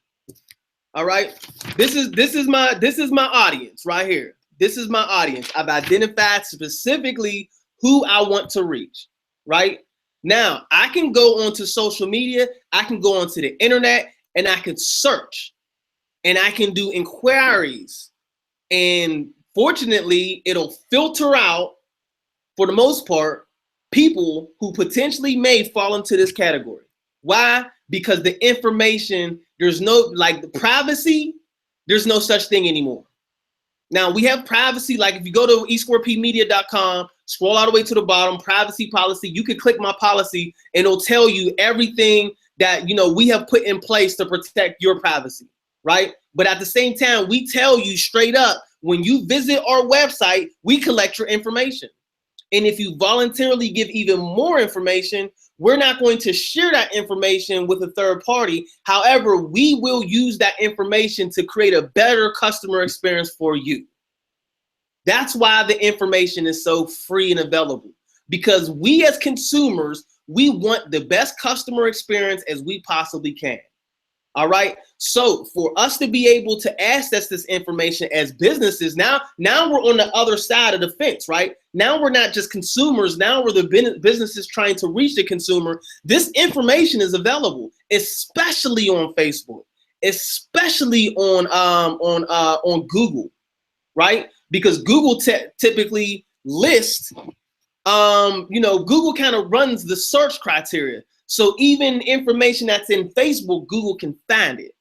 All right. This is my audience right here. This is my audience. I've identified specifically who I want to reach. Right now, I can go onto social media. I can go onto the internet and I can search and I can do inquiries. And fortunately, it'll filter out, for the most part, people who potentially may fall into this category. Why? Because the information, there's no, like the privacy, there's no such thing anymore. Now we have privacy, like if you go to e2pmedia.com, scroll all the way to the bottom, privacy policy, you can click my policy and it'll tell you everything that, we have put in place to protect your privacy, right? But at the same time, we tell you straight up, when you visit our website, we collect your information. And if you voluntarily give even more information, we're not going to share that information with a third party. However, we will use that information to create a better customer experience for you. That's why the information is so free and available, because we as consumers, we want the best customer experience as we possibly can. All right. So for us to be able to access this information as businesses, now we're on the other side of the fence, right? Now we're not just consumers. Now we're the businesses trying to reach the consumer. This information is available, especially on Facebook, especially on Google, right? Because Google typically lists, Google kind of runs the search criteria. So even information that's in Facebook, Google can find it.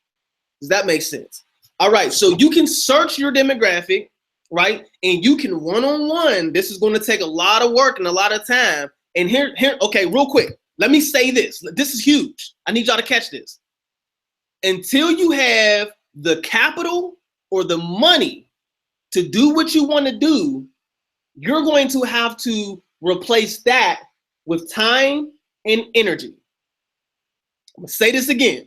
Does that make sense? All right, so you can search your demographic, right? And you can one-on-one. This is going to take a lot of work and a lot of time. And here, okay, real quick, let me say this. This is huge. I need y'all to catch this. Until you have the capital or the money to do what you want to do, you're going to have to replace that with time and energy. I'm gonna say this again.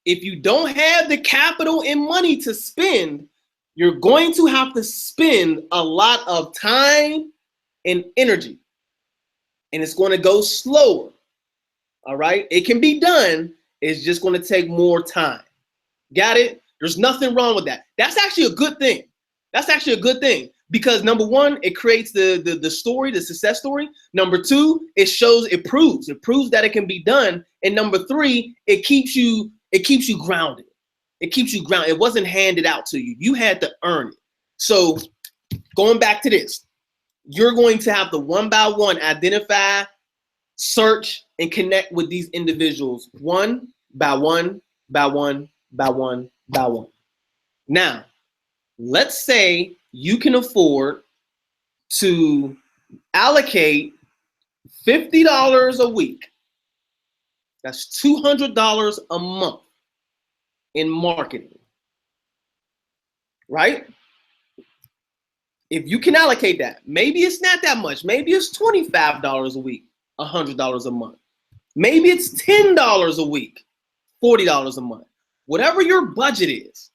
If you don't have the capital and money to spend, you're going to have to spend a lot of time and energy. And it's going to go slower. All right? It can be done. It's just going to take more time. Got it? There's nothing wrong with that. That's actually a good thing. That's actually a good thing. Because number one, it creates the story, the success story. Number two, it proves that it can be done. And number three, it keeps you grounded. It keeps you grounded. It wasn't handed out to you. You had to earn it. So going back to this, you're going to have to one by one identify search and connect with these individuals one by one, by one, by one, by one. Now, let's say you can afford to allocate $50 a week. That's $200 a month in marketing, right? If you can allocate that, maybe it's not that much. Maybe it's $25 a week, $100 a month. Maybe it's $10 a week, $40 a month. Whatever your budget is.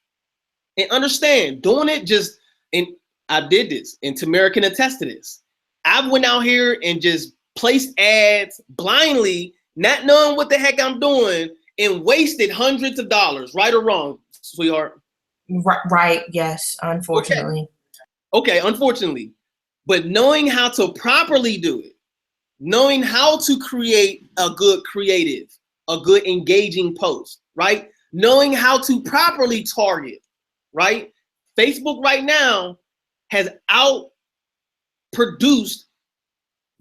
And understand, doing it just, and I did this, and Tamara can attest to this. I went out here and just placed ads blindly, not knowing what the heck I'm doing, and wasted hundreds of dollars, right or wrong, sweetheart? Right, yes, unfortunately. Okay, unfortunately. But knowing how to properly do it, knowing how to create a good creative, a good engaging post, right? Knowing how to properly target, right? Facebook right now has outproduced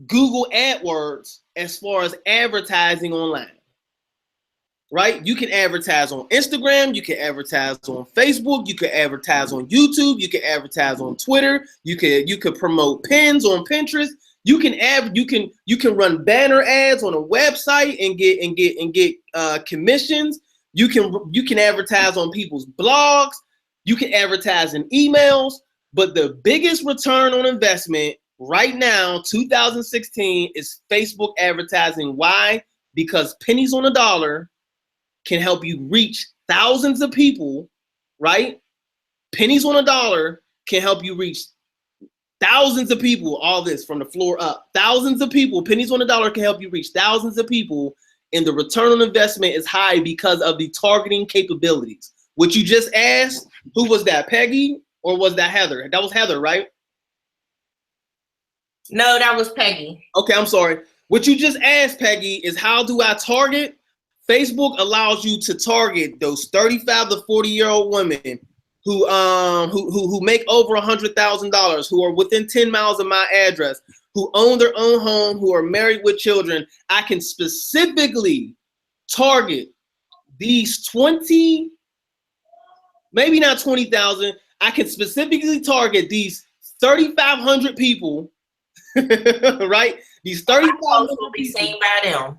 Google AdWords as far as advertising online, right? You can advertise on Instagram, you can advertise on Facebook, you can advertise on YouTube, you can advertise on Twitter, you could promote pins on Pinterest, you can run banner ads on a website and get commissions. You can advertise on people's blogs, you can advertise in emails, but the biggest return on investment right now, 2016, is Facebook advertising. Why? Because pennies on a dollar can help you reach thousands of people, right? Pennies on a dollar can help you reach thousands of people, all this from the floor up. Thousands of people, pennies on a dollar can help you reach thousands of people, and the return on investment is high because of the targeting capabilities. What you just asked, who was that, Peggy, or was that Heather? That was Heather, right? No, that was Peggy. Okay, I'm sorry. What you just asked, Peggy, is how do I target? Facebook allows you to target those 35 to 40-year-old women who make over $100,000, who are within 10 miles of my address, who own their own home, who are married with children. I can specifically target these 20, maybe not 20,000. I can specifically target these 3,500 people, right? These 3,500 will be seen by them.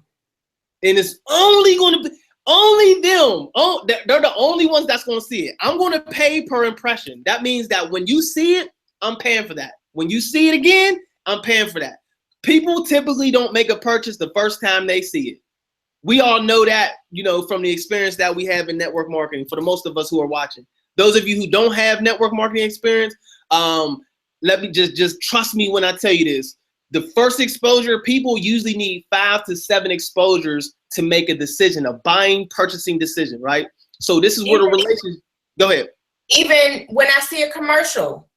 And it's only going to be only them. Oh, they're the only ones that's going to see it. I'm going to pay per impression. That means that when you see it, I'm paying for that. When you see it again, I'm paying for that. People typically don't make a purchase the first time they see it. We all know that, from the experience that we have in network marketing, for the most of us who are watching. Those of you who don't have network marketing experience, let me just trust me when I tell you this. The first exposure, people usually need 5 to 7 exposures to make a decision, a buying, purchasing decision, right? So this is where the relationship, go ahead. Even when I see a commercial,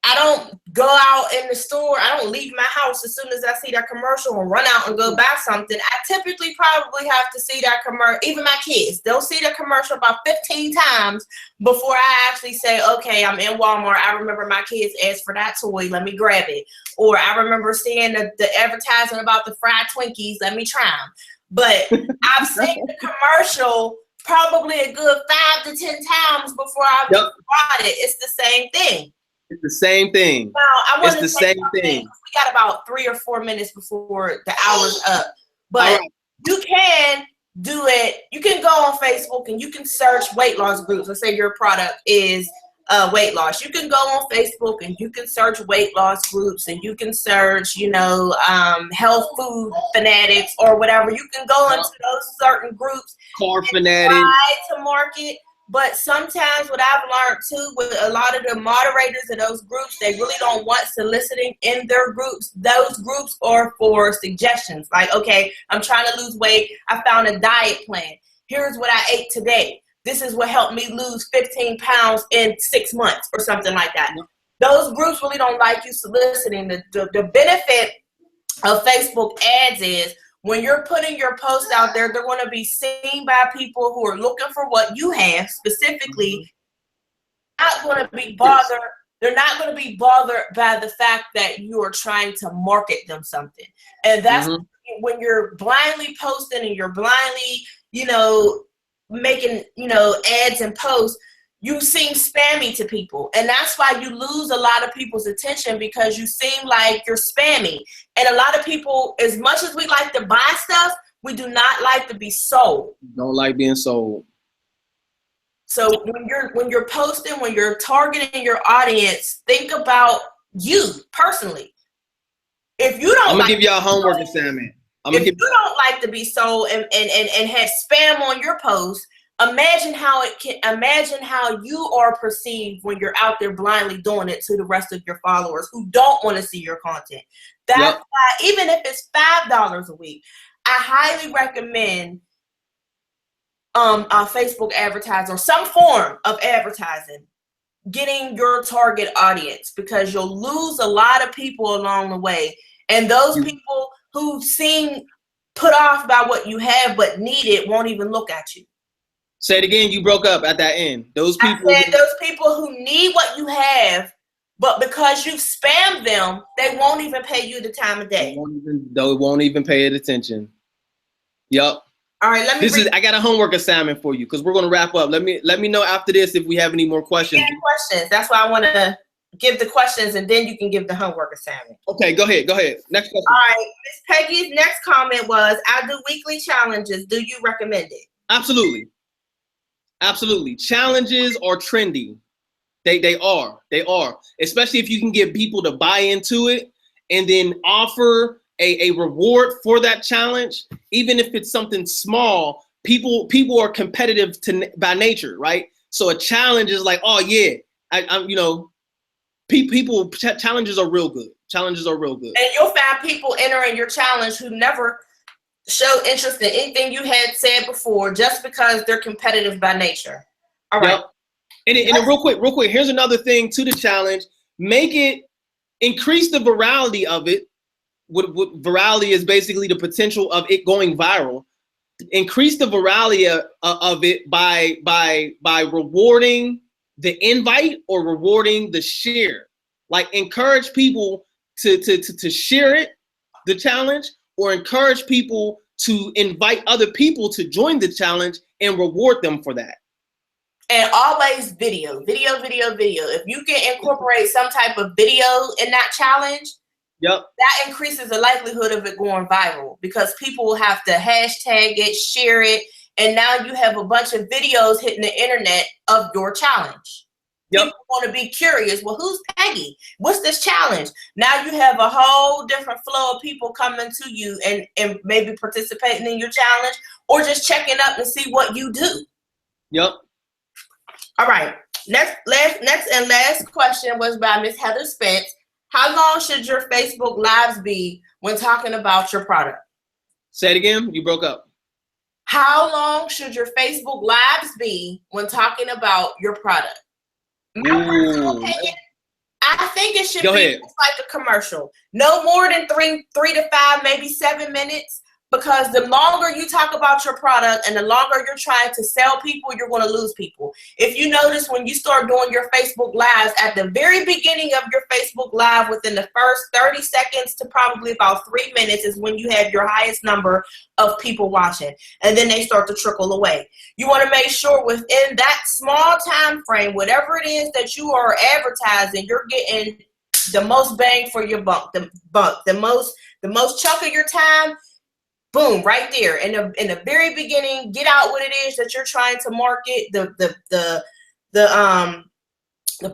I don't go out in the store. I don't leave my house as soon as I see that commercial and run out and go buy something. I typically probably have to see that commercial. Even my kids, they'll see the commercial about 15 times before I actually say, okay, I'm in Walmart. I remember my kids asked for that toy. Let me grab it. Or I remember seeing the advertisement about the fried Twinkies. Let me try them. But I've seen the commercial probably a good 5 to 10 times before I've bought it. It's the same thing. It's the same thing. Now, I want it's the same thing. We got about 3 or 4 minutes before the hour's up. But you can do it. You can go on Facebook and you can search weight loss groups. Let's say your product is weight loss. You can go on Facebook and you can search weight loss groups, and you can search, health food fanatics or whatever. You can go into those certain groups. Carb fanatics. Try to market. But sometimes what I've learned too with a lot of the moderators of those groups, they really don't want soliciting in their groups. Those groups are for suggestions. Like, okay, I'm trying to lose weight. I found a diet plan. Here's what I ate today. This is what helped me lose 15 pounds in 6 months or something like that. Those groups really don't like you soliciting. The benefit of Facebook ads is when you're putting your post out there, they're going to be seen by people who are looking for what you have specifically. Not going to be bothered. They're not going to be bothered by the fact that you are trying to market them something. And that's when you're blindly posting and you're blindly, making, ads and posts, you seem spammy to people. And that's why you lose a lot of people's attention, because you seem like you're spammy. And a lot of people, as much as we like to buy stuff, we do not like to be sold. Don't like being sold. So when you're posting, when you're targeting your audience, think about you personally. If you don't, I'm gonna give y'all a homework assignment. If you don't like to be sold and have spam on your post, imagine how you are perceived when you're out there blindly doing it to the rest of your followers who don't want to see your content. That's why, even if it's $5 a week, I highly recommend Facebook advertising or some form of advertising, getting your target audience, because you'll lose a lot of people along the way. And those people who seem put off by what you have but need it won't even look at you. Say it again. You broke up at that end. Those people. I said those people who need what you have, but because you've spammed them, they won't even pay you the time of day. They won't even pay it attention. Yup. All right, I got a homework assignment for you, because we're gonna wrap up. Let me know after this if we have any more questions. Any questions? That's why I want to give the questions, and then you can give the homework assignment. Okay, go ahead. Next question. All right, Miss Peggy's next comment was, I do weekly challenges. Do you recommend it? Absolutely. Challenges are trendy. They are. Especially if you can get people to buy into it and then offer a reward for that challenge. Even if it's something small, people are competitive by nature, right? So a challenge is like, oh yeah, challenges are real good. And you'll find people entering your challenge who never show interest in anything you had said before, just because they're competitive by nature. All right. Yep. And real quick, here's another thing to the challenge. Increase the virality of it. What virality is basically the potential of it going viral. Increase the virality of it by rewarding the invite or rewarding the share. Like, encourage people to share it, the challenge, or encourage people to invite other people to join the challenge and reward them for that. And always video. If you can incorporate some type of video in that challenge, that increases the likelihood of it going viral, because people will have to hashtag it, share it, and now you have a bunch of videos hitting the internet of your challenge. People want to be curious. Well, who's Peggy? What's this challenge? Now you have a whole different flow of people coming to you and maybe participating in your challenge, or just checking up and see what you do. Yep. All right. Next and last question was by Miss Heather Spence. How long should your Facebook Lives be when talking about your product? Say it again. You broke up. How long should your Facebook Lives be when talking about your product? My personal opinion, I think it should be just like a commercial. No more than 3 to 5, maybe 7 minutes. Because the longer you talk about your product and the longer you're trying to sell people, you're going to lose people. If you notice, when you start doing your Facebook Lives, at the very beginning of your Facebook Live, within the first 30 seconds to probably about 3 minutes is when you have your highest number of people watching. And then they start to trickle away. You want to make sure within that small time frame, whatever it is that you are advertising, you're getting the most bang for your buck, the most chunk of your time. Boom, right there. In the very beginning, get out what it is that you're trying to market, the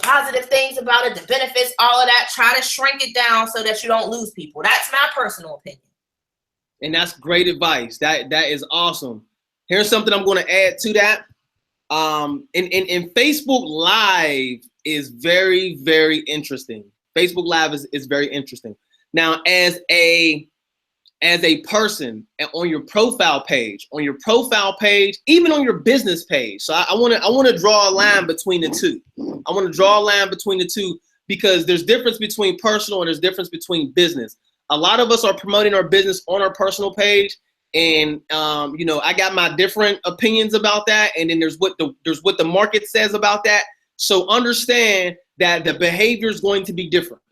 positive things about it, the benefits, all of that. Try to shrink it down so that you don't lose people. That's my personal opinion. And that's great advice. That is awesome. Here's something I'm going to add to that. And Facebook Live is very, very interesting. Facebook Live is very interesting. Now, as a person on your profile page, even on your business page. So I want to draw a line between the two. Because there's difference between personal and there's difference between business. A lot of us are promoting our business on our personal page, and I got my different opinions about that. And then there's what the market says about that. So understand that the behavior is going to be different.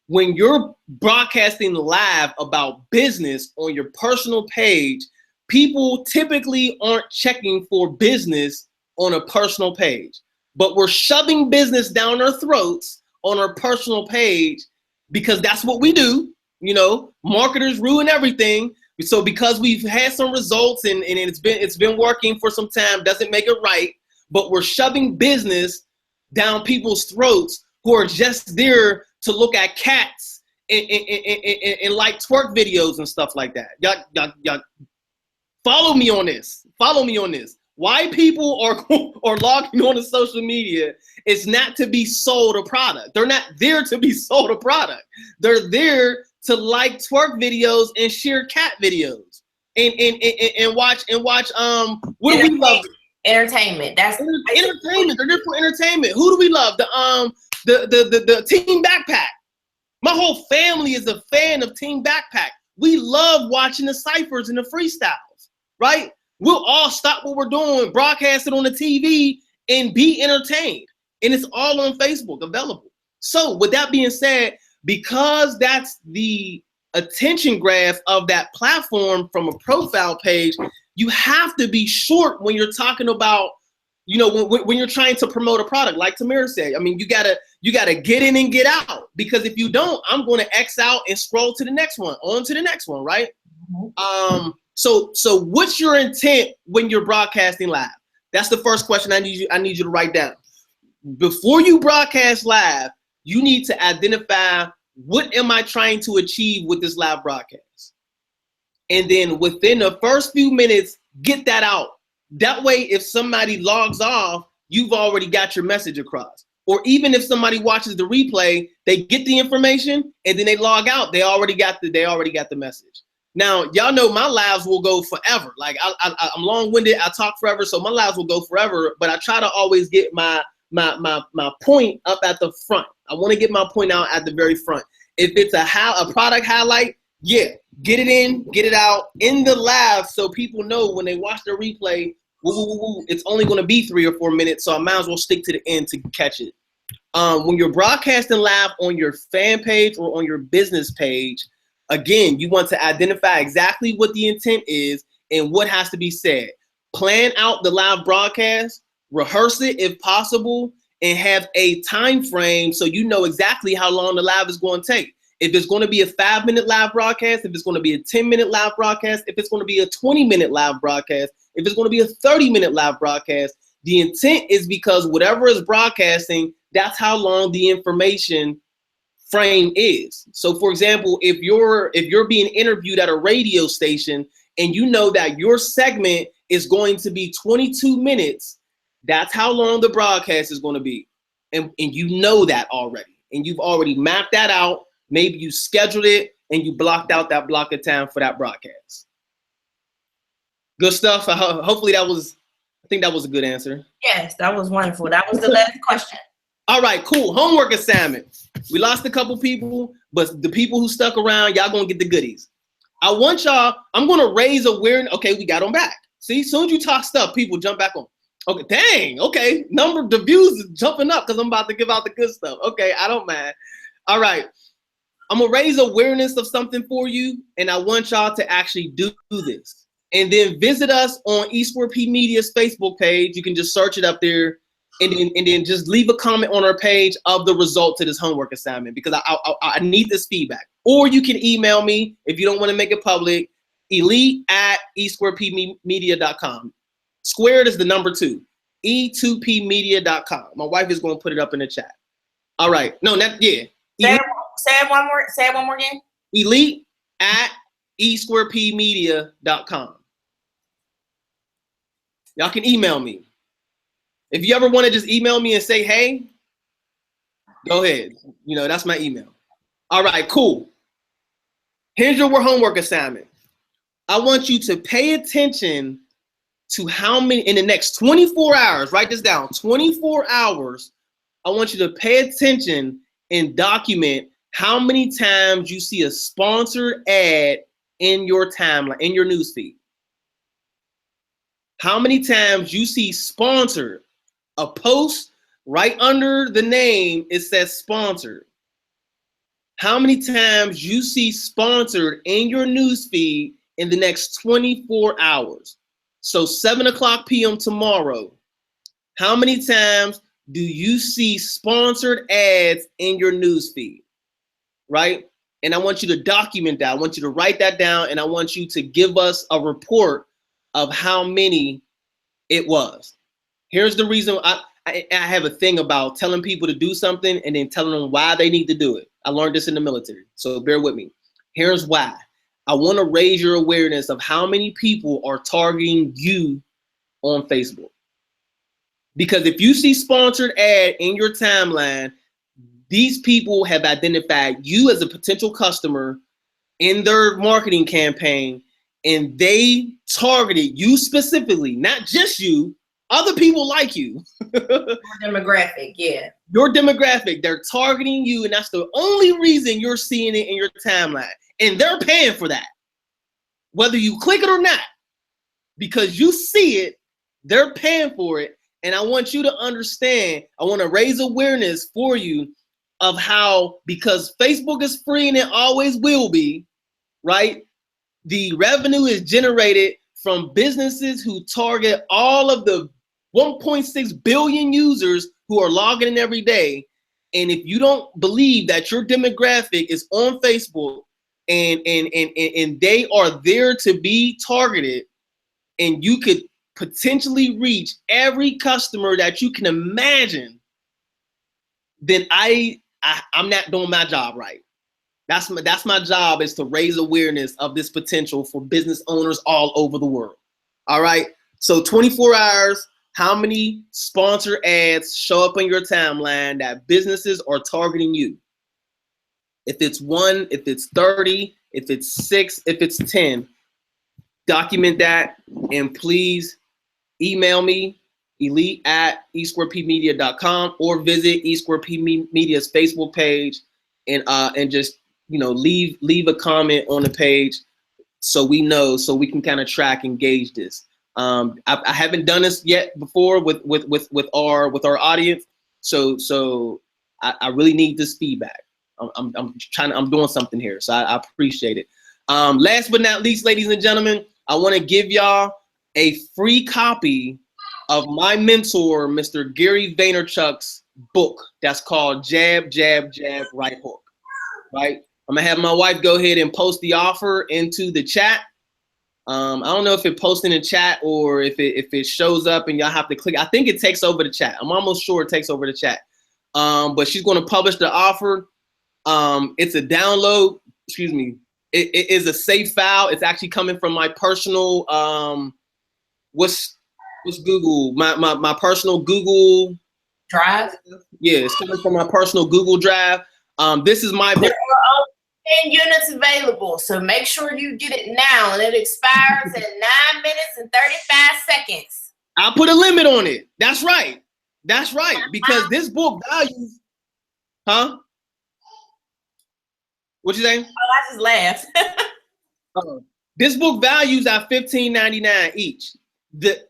when you're broadcasting live about business on your personal page, people typically aren't checking for business on a personal page, but we're shoving business down our throats on our personal page because that's what we do. You know, marketers ruin everything. So because we've had some results and it's been working for some time, doesn't make it right, but we're shoving business down people's throats who are just there to look at cats and like twerk videos and stuff like that. Y'all follow me on this. Follow me on this. Why people are logging on to social media is not to be sold a product. They're not there to be sold a product. They're there to like twerk videos and share cat videos and watch what do we love? Entertainment. That's entertainment. They're there for entertainment. Who do we love? The Team Backpack. My whole family is a fan of Team Backpack. We love watching the ciphers and the freestyles, right? We'll all stop what we're doing, broadcast it on the TV, and be entertained. And it's all on Facebook available. So with that being said, because that's the attention graph of that platform from a profile page, you have to be short when you're talking about, you know, when you're trying to promote a product. Like Tamara said, I mean, you gotta get in and get out, because if you don't, I'm going to X out and scroll to the next one, on to the next one, right? Mm-hmm. So what's your intent when you're broadcasting live? That's the first question I need you to write down. Before you broadcast live, you need to identify, what am I trying to achieve with this live broadcast? And then within the first few minutes, get that out. That way, if somebody logs off, you've already got your message across. Or even if somebody watches the replay, they get the information and then they log out. They already got the message. Now, y'all know my lives will go forever. Like I'm long-winded. I talk forever, so my lives will go forever. But I try to always get my point up at the front. I want to get my point out at the very front. If it's a product highlight, yeah, get it in, get it out in the live, so people know when they watch the replay, it's only going to be 3 or 4 minutes, so I might as well stick to the end to catch it. When you're broadcasting live on your fan page or on your business page, again, you want to identify exactly what the intent is and what has to be said. Plan out the live broadcast, rehearse it if possible, and have a time frame so you know exactly how long the live is going to take. If it's going to be a 5-minute live broadcast, if it's going to be a 10-minute live broadcast, if it's going to be a 20-minute live broadcast, if it's going to be a 30-minute live broadcast, the intent is because whatever is broadcasting, that's how long the information frame is. So for example, if you're being interviewed at a radio station and you know that your segment is going to be 22 minutes, that's how long the broadcast is going to be. And you know that already. And you've already mapped that out. Maybe you scheduled it and you blocked out that block of time for that broadcast. Good stuff. Hopefully I think that was a good answer. Yes, that was wonderful. That was the last question. All right, cool. Homework assignment. We lost a couple people, but the people who stuck around, y'all gonna get the goodies. I want y'all, I'm gonna raise awareness. Okay, we got them back. See, as soon as you talk stuff, people jump back on. Okay, dang, okay. The views is jumping up because I'm about to give out the good stuff. Okay, I don't mind. All right. I'm gonna raise awareness of something for you, and I want y'all to actually do this. And then visit us on E2P Media's Facebook page. You can just search it up there, and then just leave a comment on our page of the result to this homework assignment, because I need this feedback. Or you can email me if you don't want to make it public, elite@e2pmedia.com. Squared is the number 2, e2pmedia.com. My wife is going to put it up in the chat. All right. No, yeah. Say it one more again. elite@e2pmedia.com. Y'all can email me. If you ever want to just email me and say, hey, go ahead. You know, that's my email. All right, cool. Here's your homework assignment. I want you to pay attention to how many, in the next 24 hours, write this down, 24 hours, I want you to pay attention and document how many times you see a sponsored ad in your timeline, in your newsfeed. How many times you see sponsored, a post right under the name, it says sponsored. how many times you see sponsored in your newsfeed in the next 24 hours. So 7 o'clock p.m. tomorrow, how many times do you see sponsored ads in your newsfeed, right? And I want you to document that. I want you to write that down, and I want you to give us a report of how many it was. Here's the reason I have a thing about telling people to do something and then telling them why they need to do it. I learned this in the military, so bear with me. Here's why. I want to raise your awareness of how many people are targeting you on Facebook. Because if you see sponsored ad in your timeline, these people have identified you as a potential customer in their marketing campaign, and they targeted you specifically, not just you, other people like you. Your demographic, yeah. Your demographic, they're targeting you, and that's the only reason you're seeing it in your timeline. And they're paying for that, whether you click it or not, because you see it, they're paying for it. And I want you to understand, I want to raise awareness for you of how, because Facebook is free and it always will be, right? The revenue is generated from businesses who target all of the 1.6 billion users who are logging in every day. And if you don't believe that your demographic is on Facebook and they are there to be targeted, and you could potentially reach every customer that you can imagine, then I'm not doing my job right. That's my job, is to raise awareness of this potential for business owners all over the world. All right. So 24 hours, how many sponsored ads show up on your timeline that businesses are targeting you? If it's 1, if it's 30, if it's 6, if it's 10, document that, and please email me, elite@e2pmedia.com, or visit E2P Media's Facebook page and just, you know, leave a comment on the page so we know, so we can kind of track and gauge this. I haven't done this yet before with our audience, so I really need this feedback. I'm doing something here, so I appreciate it. Last but not least, ladies and gentlemen, I want to give y'all a free copy of my mentor, Mr. Gary Vaynerchuk's book that's called Jab, Jab, Jab, Right Hook. Right? I'm gonna have my wife go ahead and post the offer into the chat. I don't know if it posts in the chat or if it shows up and y'all have to click. I think it takes over the chat. I'm almost sure it takes over the chat. But she's going to publish the offer. It's a download. Excuse me. It is a safe file. It's actually coming from my personal. What's Google? My personal Google Drive. Yeah, it's coming from my personal Google Drive. This is my book. There are 10 units available, so make sure you get it now, and it expires in 9 minutes and 35 seconds. I'll put a limit on it. That's right. That's right. Because this book values, huh? What you saying? Oh, I just laughed. This book values at $15.99 each. The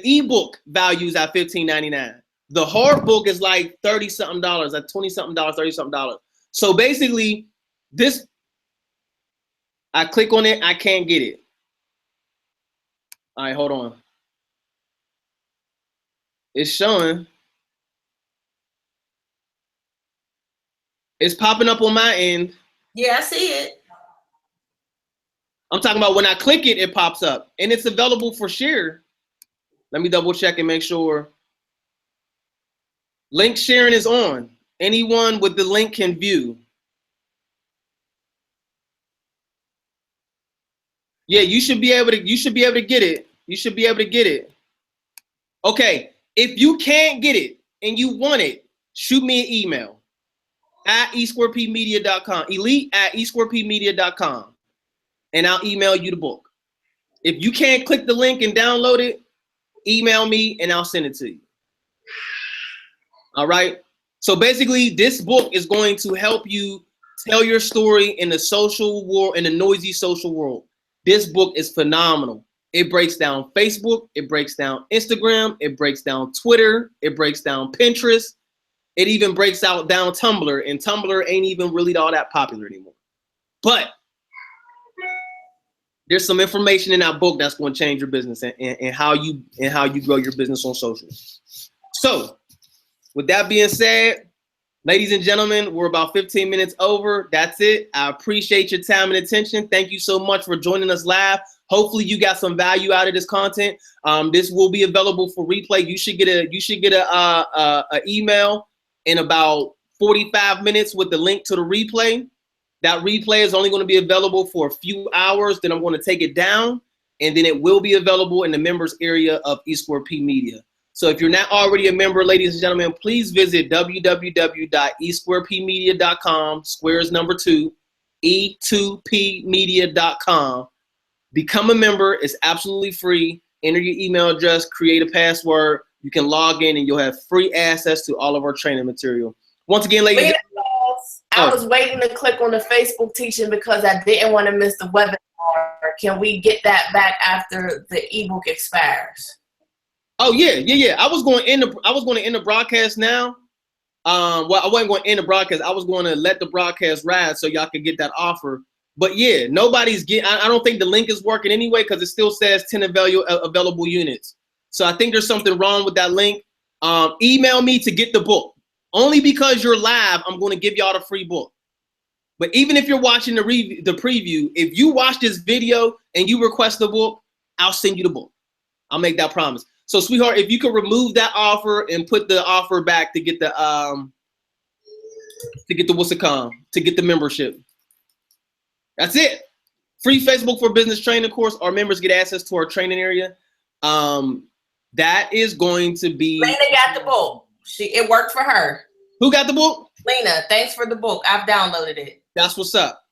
ebook values at $15.99. The hard book is like $30-something, like $20-something, $30-something. So basically, this, I click on it, I can't get it. All right, hold on. It's showing. It's popping up on my end. Yeah, I see it. I'm talking about when I click it, it pops up, and it's available for share. Let me double check and make sure. Link sharing is on. Anyone with the link can view. Yeah, you should be able to get it. You should be able to get it. Okay, if you can't get it and you want it, shoot me an email at e2pmedia.com, elite@e2pmedia.com, and I'll email you the book. If you can't click the link and download it, email me and I'll send it to you. All right. So basically, this book is going to help you tell your story in the social world, in the noisy social world. This book is phenomenal. It breaks down Facebook, it breaks down Instagram, it breaks down Twitter, it breaks down Pinterest. It even breaks out down Tumblr, and Tumblr ain't even really all that popular anymore. But there's some information in that book that's going to change your business and how you grow your business on social. So, with that being said, ladies and gentlemen, we're about 15 minutes over. That's it. I appreciate your time and attention. Thank you so much for joining us live. Hopefully, you got some value out of this content. This will be available for replay. You should get a email in about 45 minutes with the link to the replay. That replay is only going to be available for a few hours. Then I'm going to take it down, and then it will be available in the members area of E2P Media. So if you're not already a member, ladies and gentlemen, please visit www.e2pmedia.com, square is number 2, e2pmedia.com. Become a member. It's absolutely free. Enter your email address, create a password. You can log in, and you'll have free access to all of our training material. Once again, ladies and gentlemen. I was waiting to click on the Facebook teaching because I didn't want to miss the webinar. Can we get that back after the ebook expires? Oh yeah. I was going to end the broadcast now. Well, I wasn't going to end the broadcast. I was going to let the broadcast ride so y'all could get that offer. But yeah, nobody's getting. I don't think the link is working anyway because it still says 10 available units. So I think there's something wrong with that link. Email me to get the book. Only because you're live, I'm going to give y'all the free book. But even if you're watching the preview, if you watch this video and you request the book, I'll send you the book. I'll make that promise. So, sweetheart, if you could remove that offer and put the offer back to get the to get the membership. That's it. Free Facebook for Business training course. Our members get access to our training area. That is going to be. Lena got the book. It worked for her. Who got the book? Lena, thanks for the book. I've downloaded it. That's what's up.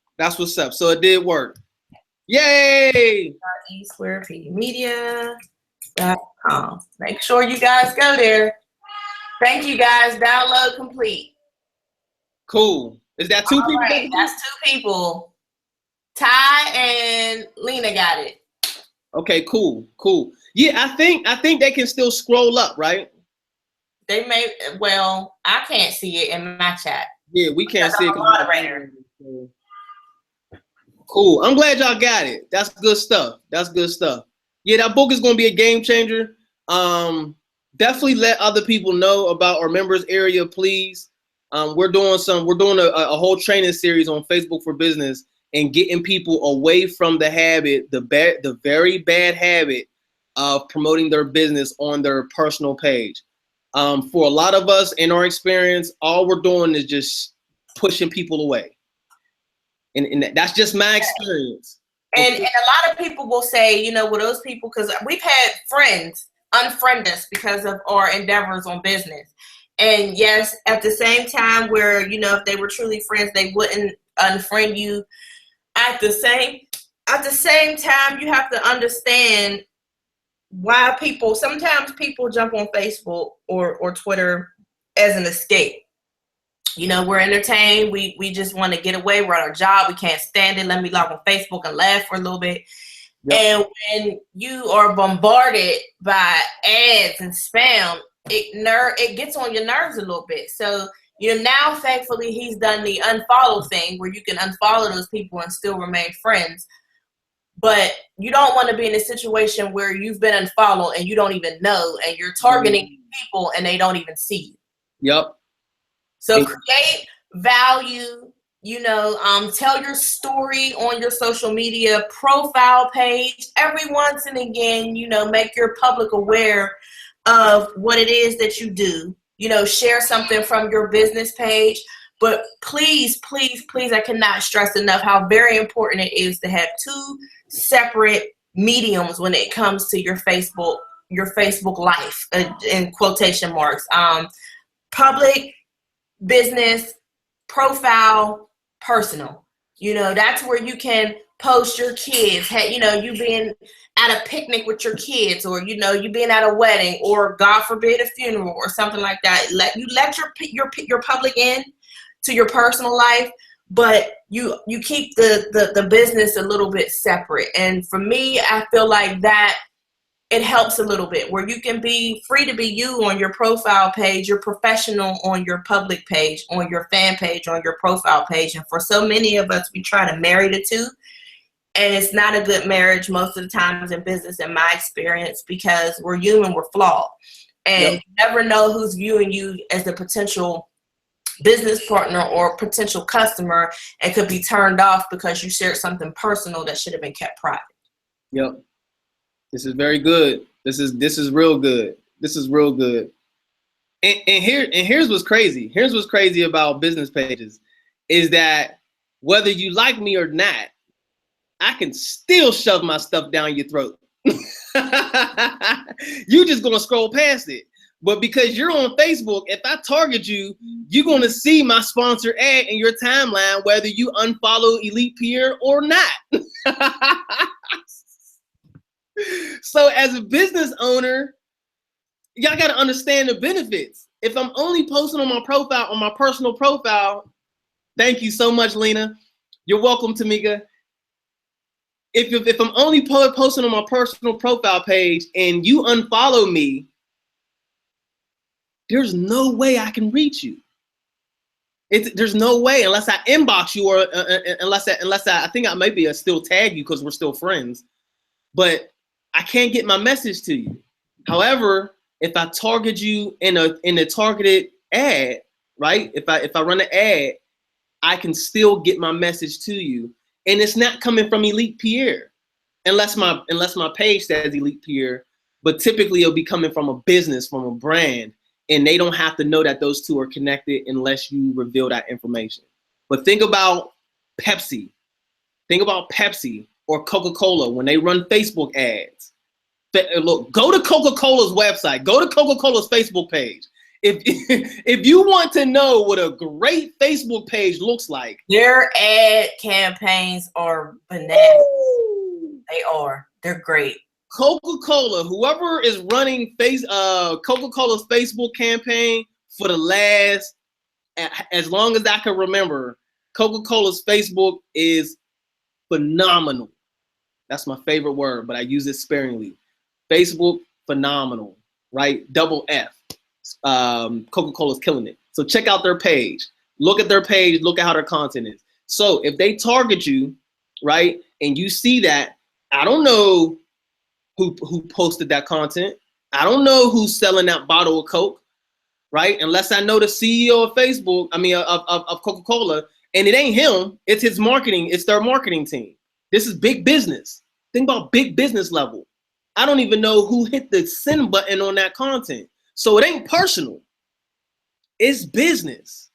So it did work. Yay! E2PMedia.com. Make sure you guys go there. Thank you guys. Download complete. Cool. Is that two people? Right. That's 2 people. Ty and Lena got it. Okay, cool. Yeah, I think they can still scroll up, right? They may. Well, I can't see it in my chat. Yeah, we can't see it. Moderator. Cool. I'm glad y'all got it. That's good stuff. Yeah, that book is going to be a game changer. Definitely let other people know about our members area, please. We're doing a whole training series on Facebook for Business and getting people away from the habit, the very bad habit of promoting their business on their personal page. For a lot of us in our experience, all we're doing is just pushing people away. And that's just my experience. And a lot of people will say, with those people, because we've had friends unfriend us because of our endeavors on business. And yes, at the same time where, if they were truly friends, they wouldn't unfriend you. At the same time, you have to understand why sometimes people jump on Facebook or Twitter as an escape. We're entertained. We just want to get away. We're at our job. We can't stand it. Let me log on Facebook and laugh for a little bit. Yep. And when you are bombarded by ads and spam, it gets on your nerves a little bit. So, now thankfully he's done the unfollow thing where you can unfollow those people and still remain friends. But you don't want to be in a situation where you've been unfollowed and you don't even know, and you're targeting people and they don't even see you. Yep. So create value, tell your story on your social media profile page every once and again, make your public aware of what it is that you do, share something from your business page. But please, please, please, I cannot stress enough how very important it is to have 2 separate mediums when it comes to your Facebook life, in quotation marks. Public, business, profile, personal. That's where you can post your kids. Hey, you being at a picnic with your kids, or you being at a wedding, or God forbid a funeral or something like that. Let your public in to your personal life, but you keep the business a little bit separate. And for me, I feel like that it helps a little bit where you can be free to be you on your profile page, you're professional on your public page, on your fan page, on your profile page. And for so many of us, we try to marry the two. And it's not a good marriage most of the times in business, in my experience, because we're human, we're flawed. And you never know who's viewing you as a potential business partner or potential customer and could be turned off because you shared something personal that should have been kept private. Yep. This is very good. This is real good. This is real good. And here's what's crazy. Here's what's crazy about business pages is that whether you like me or not, I can still shove my stuff down your throat. You just gonna scroll past it. But because you're on Facebook, if I target you, you're gonna see my sponsored ad in your timeline, whether you unfollow Elite Pierre or not. So as a business owner, y'all got to understand the benefits. If I'm only posting on my profile, on my personal profile, thank you so much, Lena. You're welcome, Tamika. If I'm only posting on my personal profile page and you unfollow me, there's no way I can reach you. There's no way unless I inbox you or unless I think I maybe still tag you because we're still friends. But I can't get my message to you. However, if I target you in a targeted ad, right? If I run an ad, I can still get my message to you, and it's not coming from Elite Pierre, unless my page says Elite Pierre. But typically, it'll be coming from a business, from a brand, and they don't have to know that those two are connected unless you reveal that information. But think about Pepsi. Think about Pepsi or Coca-Cola when they run Facebook ads. Look, go to Coca-Cola's website. Go to Coca-Cola's Facebook page. If you want to know what a great Facebook page looks like, their ad campaigns are bananas. They are. They're great. Coca-Cola, whoever is running Coca-Cola's Facebook campaign for the last, as long as I can remember, Coca-Cola's Facebook is phenomenal. That's my favorite word, but I use it sparingly. Facebook, phenomenal, right? Double F. Coca-Cola's killing it. So check out their page. Look at their page. Look at how their content is. So if they target you, right, and you see that, I don't know who posted that content. I don't know who's selling that bottle of Coke, right? Unless I know the CEO of Facebook, of Coca-Cola, and it ain't him. It's his marketing. It's their marketing team. This is big business. Think about big business level. I don't even know who hit the send button on that content. So it ain't personal. It's business.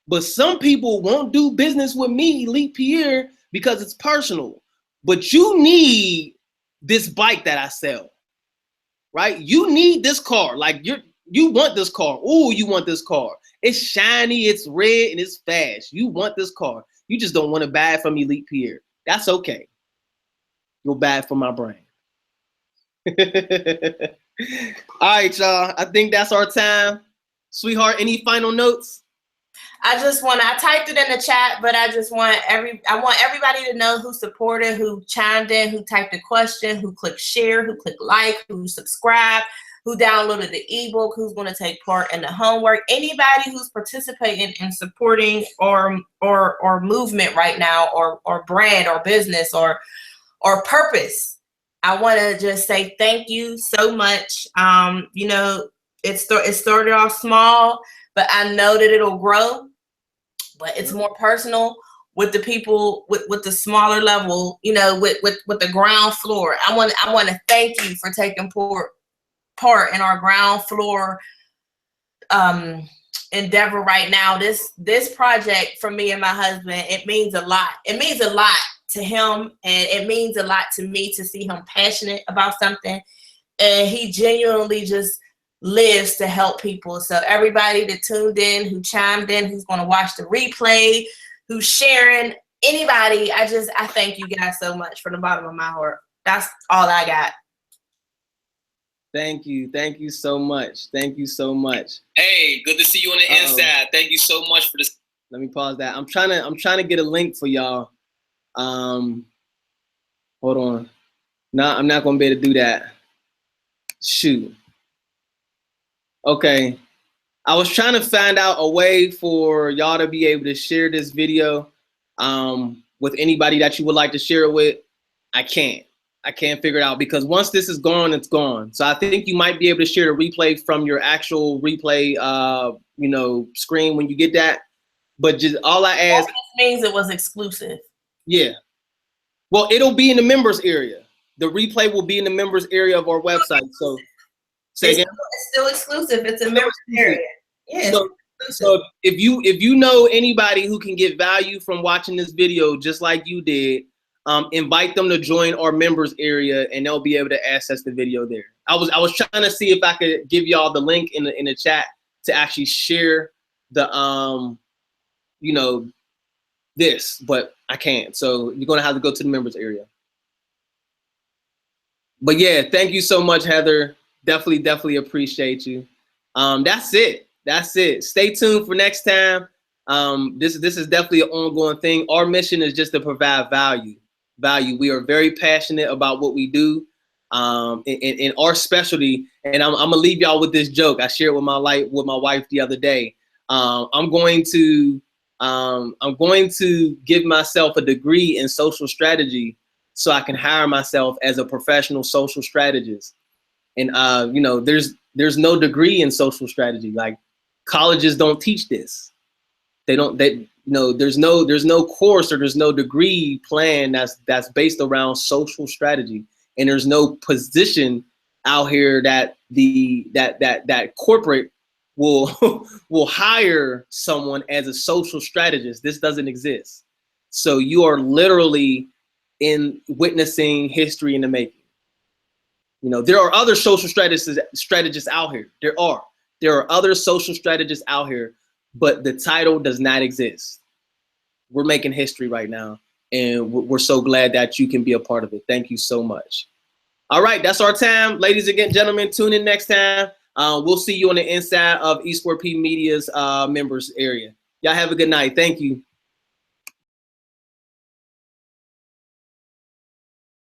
But some people won't do business with me, Elite Pierre, because it's personal. But you need this bike that I sell, right? You need this car. Like you want this car. Oh, you want this car. It's shiny, it's red, and it's fast. You want this car. You just don't want to buy it from Elite Pierre. That's okay. You'll buy it from my brand. All right, y'all. I think that's our time. Sweetheart, any final notes? I typed it in the chat, but I want everybody to know who supported, who chimed in, who typed a question, who clicked share, who clicked like, who subscribed, who downloaded the ebook, who's going to take part in the homework. Anybody who's participating in supporting or movement right now, or brand or business or purpose. I want to just say thank you so much. It started off small, but I know that it'll grow. But it's more personal with the people with the smaller level, with the ground floor. I want to thank you for taking part in our ground floor endeavor right now. This project for me and my husband, it means a lot. It means a lot to him, and it means a lot to me to see him passionate about something, and he genuinely just lives to help people. So everybody that tuned in, who chimed in, who's going to watch the replay, who's sharing, anybody, I thank you guys so much from the bottom of my heart. That's all I got. Thank you so much. Thank you so much. Hey, good to see you on the inside. Thank you so much for this. Let me pause that. I'm trying to get a link for y'all. Hold on. No, I'm not gonna be able to do that. Shoot. Okay. I was trying to find out a way for y'all to be able to share this video with anybody that you would like to share it with. I can't figure it out because once this is gone, it's gone. So I think you might be able to share the replay from your actual replay, screen when you get that. But just all I ask means it was exclusive. Yeah. Well, it'll be in the members area. The replay will be in the members area of our website. So say again. It's still exclusive. It's a members area. Yeah. So if you know anybody who can get value from watching this video, just like you did, invite them to join our members area, and they'll be able to access the video there. I was trying to see if I could give y'all the link in the chat to actually share the this, but I can't. So you're gonna have to go to the members area. But yeah, thank you so much, Heather. Definitely appreciate you. That's it. Stay tuned for next time. This is definitely an ongoing thing. Our mission is just to provide value. We are very passionate about what we do in our specialty. And I'm gonna leave y'all with this joke. I shared with my wife the other day. I'm going to give myself a degree in social strategy so I can hire myself as a professional social strategist. And there's no degree in social strategy. Like, colleges don't teach this. There's no course or there's no degree plan that's based around social strategy. And there's no position out here that corporate will hire someone as a social strategist. This doesn't exist. So you are literally witnessing history in the making. There are other social strategists out here. There are other social strategists out here, but the title does not exist. We're making history right now, and we're so glad that you can be a part of it. Thank you so much. All right, that's our time. Ladies and gentlemen, tune in next time. We'll see you on the inside of E Square P Media's members area. Y'all have a good night. Thank you.